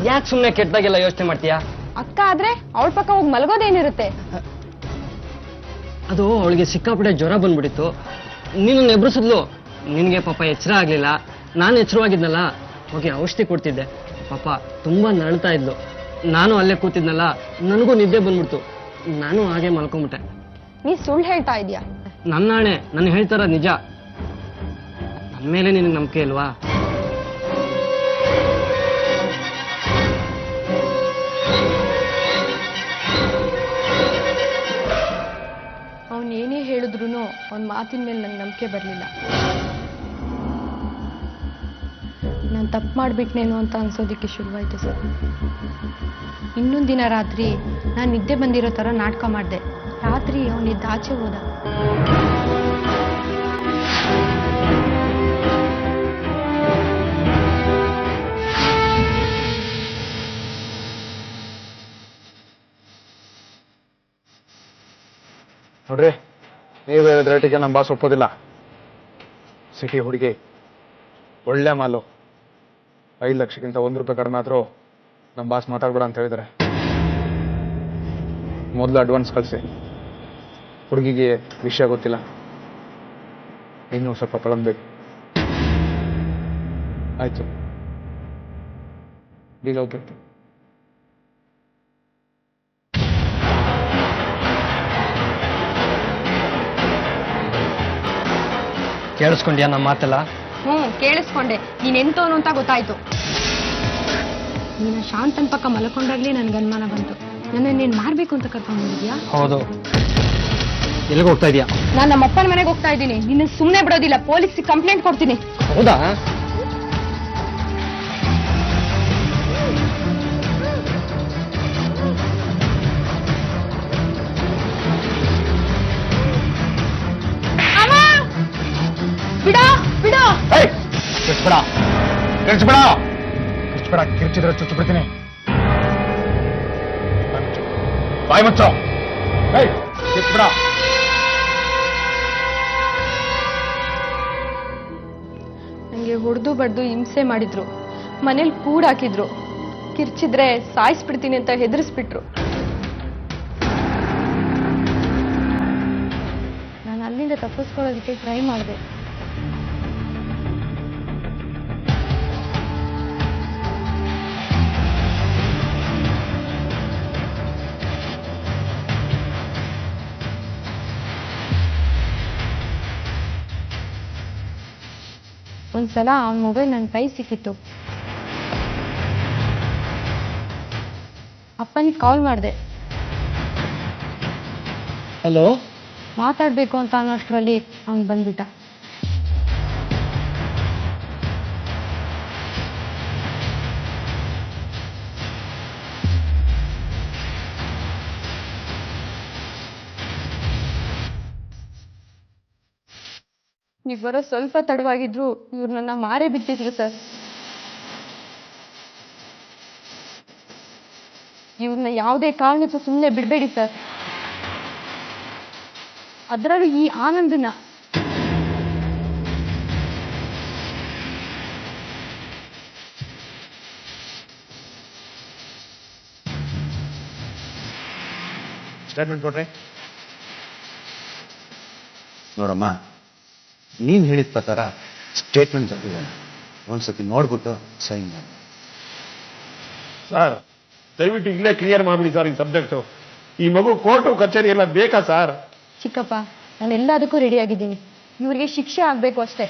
ಯಾಕೆ ಸುಮ್ಮನೆ ಕೆಟ್ಟದಾಗೆಲ್ಲ ಯೋಚನೆ ಮಾಡ್ತೀಯಾ? ಅಕ್ಕ ಆದ್ರೆ ಅವಳ ಪಕ್ಕ ಹೋಗಿ ಮಲಗೋದೇನಿರುತ್ತೆ? ಅದು ಅವಳಿಗೆ ಸಿಕ್ಕಾಪಟ್ಟೆ ಜ್ವರ ಬಂದ್ಬಿಟ್ಟಿತ್ತು. ನೀನು ಎಬ್ರಿಸಿದ್ಲು. ನಿನಗೆ ಪಾಪ ಎಚ್ಚರ ಆಗ್ಲಿಲ್ಲ. ನಾನು ಎಚ್ಚರವಾಗಿದ್ನಲ್ಲ, ಹೋಗಿ ಔಷಧಿ ಕೊಡ್ತಿದ್ದೆ. ಪಾಪ ತುಂಬಾ ನರಳ್ತಾ ಇದ್ಲು. ನಾನು ಅಲ್ಲೇ ಕೂತಿದ್ನಲ್ಲ, ನನಗೂ ನಿದ್ದೆ ಬಂದ್ಬಿಡ್ತು. ನಾನು ಹಾಗೆ ಮಲ್ಕೊಂಬಿಟ್ಟೆ. ನೀ ಸುಳ್ಳು ಹೇಳ್ತಾ ಇದೀಯಾ? ನನ್ನ ಆಣೆ, ನಾನು ಹೇಳ್ತಾರ ನಿಜ. ನನ್ನ ಮೇಲೆ ನಿನಗೆ ನಂಬಿಕೆ ಇಲ್ವಾ? ಅವನ್ ಏನೇ ಹೇಳಿದ್ರು ಅವನ ಮಾತಿನ ಮೇಲೆ ನಂಗೆ ನಂಬಿಕೆ ಬರಲಿಲ್ಲ. ನಾನು ತಪ್ಪು ಮಾಡ್ಬಿಟ್ನೇನೋ ಅಂತ ಅನ್ಸೋದಕ್ಕೆ ಶುರುವಾಯ್ತು ಸರ್. ಇನ್ನೊಂದು ದಿನ ರಾತ್ರಿ ನಾನು ನಿದ್ದೆ ಬಂದಿರೋ ಥರ ನಾಟಕ ಮಾಡಿದೆ. ರಾತ್ರಿ ಅವನಿದ್ದ ಆಚೆ ಹೋದ. ನೋಡ್ರಿ, ನೀವು ಹೇಳಿದ ರೇಟಿಗೆ ನಮ್ಮ ಬಾಸ್ ಒಪ್ಪೋದಿಲ್ಲ. ಸಿಟಿ ಹುಡುಗಿ, ಒಳ್ಳೆ ಮಾಲು. 5 ಲಕ್ಷಕ್ಕಿಂತ 1 ರೂಪಾಯಿ ಕಡಿಮೆ ಆದರೂ ನಮ್ಮ ಬಾಸ್ ಮಾತಾಡ್ಬೇಡ ಅಂತ ಹೇಳಿದ್ದಾರೆ. ಮೊದಲು ಅಡ್ವಾನ್ಸ್ ಕಳಿಸಿ. ಹುಡುಗಿಗೆ ವಿಷಯ ಗೊತ್ತಿಲ್ಲ, ಇನ್ನೂ ಸ್ವಲ್ಪ ಪಳಗಬೇಕು. ಆಯ್ತು, ಡೀಲ್ ಓಕೆ. ಕೇಳಿಸ್ಕೊಂಡ್ಯಾ ನಮ್ಮ ಮಾತೆಲ್ಲ? ಕೇಳಿಸ್ಕೊಂಡೆ. ನೀನೆಂತವನು ಅಂತ ಗೊತ್ತಾಯ್ತು. ನೀನು ಶಾಂತನ್ ಪಕ್ಕ ಮಲ್ಕೊಂಡಾಗ್ಲೇ ನನ್ಗೆ ಅನುಮಾನ ಬಂತು. ನನ್ನ ನೀನ್ ಮಾರ್ಬೇಕು ಅಂತ ಕರ್ಕೊಂಡು ಬಂದಿದ್ಯಾ? ಹೌದು. ಎಲ್ಲಿಗೆ ಹೋಗ್ತಾ ಇದೀಯಾ? ನಾನು ನಮ್ಮ ಅಪ್ಪನ ಮನೆಗೆ ಹೋಗ್ತಾ ಇದ್ದೀನಿ. ನಿನ್ನ ಸುಮ್ಮನೆ ಬಿಡೋದಿಲ್ಲ, ಪೊಲೀಸ್ಗೆ ಕಂಪ್ಲೇಂಟ್ ಕೊಡ್ತೀನಿ. ಹೌದಾ? ಬಿಡ ಬಿಡ ಕಿರ್ಚ್ಬೇಡ, ಕಿರ್ಚಿದ್ರೆ ಚುಚ್ಚು ಬಿಡ್ತೀನಿ. ಬಾಯ್ ಮುಚ್ಚೋ. ಕಿರ್ಚ್ಬೇಡ. ನಂಗೆ ಹೊಡೆದು ಬಡ್ದು ಹಿಂಸೆ ಮಾಡಿದ್ರು, ಮನೇಲಿ ಕೂಡಾಕಿದ್ರು. ಕಿರ್ಚಿದ್ರೆ ಸಾಯಿಸ್ಬಿಡ್ತೀನಿ ಅಂತ ಹೆದರ್ಸ್ಬಿಟ್ರು. ನಾನು ಅಲ್ಲಿಂದ ತಪ್ಪಿಸ್ಕೊಳ್ಳೋದಕ್ಕೆ ಟ್ರೈ ಮಾಡಿದೆ. ಒಂದ್ಸಲ ಅವನ ಮೊಬೈಲ್ ನನ್ನ ಕೈ ಸಿಕ್ಕಿತ್ತು. ಅಪ್ಪನಿಗೆ ಕಾಲ್ ಮಾಡಿದೆ. ಹಲೋ, ಮಾತಾಡ್ಬೇಕು ಅಂತ ಅನ್ನೋಷ್ಟರಲ್ಲಿ ಅವನು ಬಂದ್ಬಿಟ್ಟ. ನೀವು ಬರೋ ಸ್ವಲ್ಪ ತಡವಾಗಿದ್ರು ಇವ್ರು ನನ್ನ ಮಾರೇ ಬಿಟ್ಟಿದ್ರು ಸರ್. ಇವ್ರನ್ನ ಯಾವುದೇ ಕಾರಣಕ್ಕೂ ಸುಮ್ಮನೆ ಬಿಡಬೇಡಿ ಸರ್. ಅದರಲ್ಲೂ ಈ ಆನಂದನ. ಸ್ಟೇಟ್ಮೆಂಟ್ ಕೊಡ್ರಿ. ನೋಡಮ್ಮ, ನೀನು ಹೇಳಿದ ಪ್ರಕಾರ ಸ್ಟೇಟ್ಮೆಂಟ್ ಬರ್ತಿದ್ದಾನೆ. ಒಂದ್ಸತಿ ನೋಡ್ಬಿಟ್ಟು ಸೈನ್ ಮಾಡಿ. ಸರ್, ದಯವಿಟ್ಟು ಇಲ್ಲೇ ಕ್ಲಿಯರ್ ಮಾಡ್ಬಿಡಿ ಸರ್ ಈ ಸಬ್ಜೆಕ್ಟು. ಈ ಮಗು ಕೋರ್ಟು ಕಚೇರಿ ಎಲ್ಲ ಬೇಕಾ ಸರ್? ಚಿಕ್ಕಪ್ಪ, ನಾನು ಎಲ್ಲದಕ್ಕೂ ರೆಡಿ ಆಗಿದ್ದೀನಿ. ಇವ್ರಿಗೆ ಶಿಕ್ಷೆ ಆಗ್ಬೇಕು ಅಷ್ಟೇ.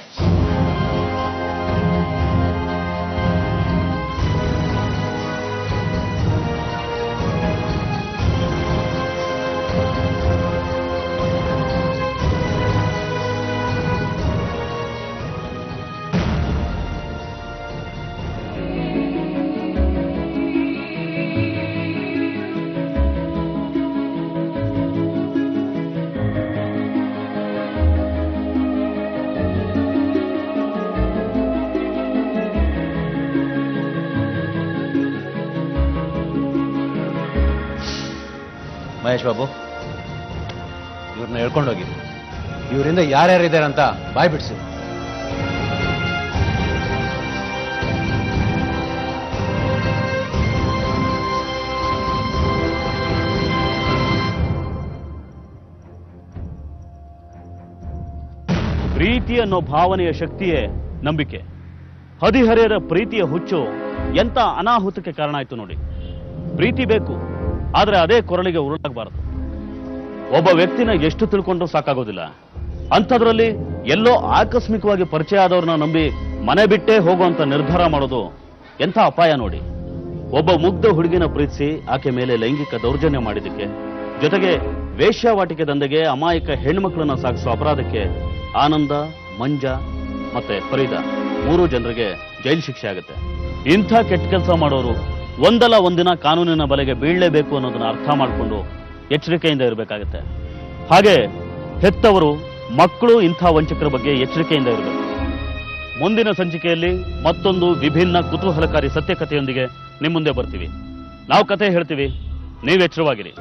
ಮಹೇಶ್ ಬಾಬು, ಇವ್ರನ್ನ ಹೇಳ್ಕೊಂಡೋಗಿ. ಇವರಿಂದ ಯಾರ್ಯಾರಿದ್ದಾರೆ ಅಂತ ಬಾಯ್ ಬಿಡಿಸಿ. ಪ್ರೀತಿ ಅನ್ನೋ ಭಾವನೆಯ ಶಕ್ತಿಯೇ ನಂಬಿಕೆ. ಹದಿಹರೆಯರ ಪ್ರೀತಿಯ ಹುಚ್ಚು ಎಂತ ಅನಾಹುತಕ್ಕೆ ಕಾರಣ ಆಯ್ತು ನೋಡಿ. ಪ್ರೀತಿ ಬೇಕು, ಆದ್ರೆ ಅದೇ ಕೊರಳಿಗೆ ಉರುಳಾಗಬಾರದು. ಒಬ್ಬ ವ್ಯಕ್ತಿನ ಎಷ್ಟು ತಿಳ್ಕೊಂಡ್ರೂ ಸಾಕಾಗೋದಿಲ್ಲ. ಅಂಥದ್ರಲ್ಲಿ ಎಲ್ಲೋ ಆಕಸ್ಮಿಕವಾಗಿ ಪರಿಚಯ ಆದವ್ರನ್ನ ನಂಬಿ ಮನೆ ಬಿಟ್ಟೇ ಹೋಗುವಂತ ನಿರ್ಧಾರ ಮಾಡೋದು ಎಂಥ ಅಪಾಯ ನೋಡಿ. ಒಬ್ಬ ಮುಗ್ಧ ಹುಡುಗಿನ ಪ್ರೀತಿಸಿ ಆಕೆ ಮೇಲೆ ಲೈಂಗಿಕ ದೌರ್ಜನ್ಯ ಮಾಡಿದ್ದಕ್ಕೆ, ಜೊತೆಗೆ ವೇಶ್ಯಾವಾಟಿಕೆ ದಂಧೆಗೆ ಅಮಾಯಕ ಹೆಣ್ಮಕ್ಳನ್ನ ಸಾಗಿಸುವ ಅಪರಾಧಕ್ಕೆ ಆನಂದ, ಮಂಜ ಮತ್ತೆ ಫರೀದಾ 3 ಜನರಿಗೆ ಜೈಲು ಶಿಕ್ಷೆ ಆಗುತ್ತೆ. ಇಂಥ ಕೆಟ್ಟ ಕೆಲಸ ಮಾಡೋರು ಒಂದಲ್ಲ ಒಂದಿನ ಕಾನೂನಿನ ಬಲೆಗೆ ಬೀಳಲೇಬೇಕು ಅನ್ನೋದನ್ನ ಅರ್ಥ ಮಾಡಿಕೊಂಡು ಎಚ್ಚರಿಕೆಯಿಂದ ಇರಬೇಕಾಗುತ್ತೆ. ಹಾಗೆ ಹೆತ್ತವರು, ಮಕ್ಕಳು ಇಂಥ ವಂಚಕರ ಬಗ್ಗೆ ಎಚ್ಚರಿಕೆಯಿಂದ ಇರಬೇಕು. ಮುಂದಿನ ಸಂಚಿಕೆಯಲ್ಲಿ ಮತ್ತೊಂದು ವಿಭಿನ್ನ ಕುತೂಹಲಕಾರಿ ಸತ್ಯಕಥೆಯೊಂದಿಗೆ ನಿಮ್ಮ ಮುಂದೆ ಬರ್ತೀವಿ. ನಾವು ಕಥೆ ಹೇಳ್ತೀವಿ, ನೀವು ಎಚ್ಚರವಾಗಿರಿ.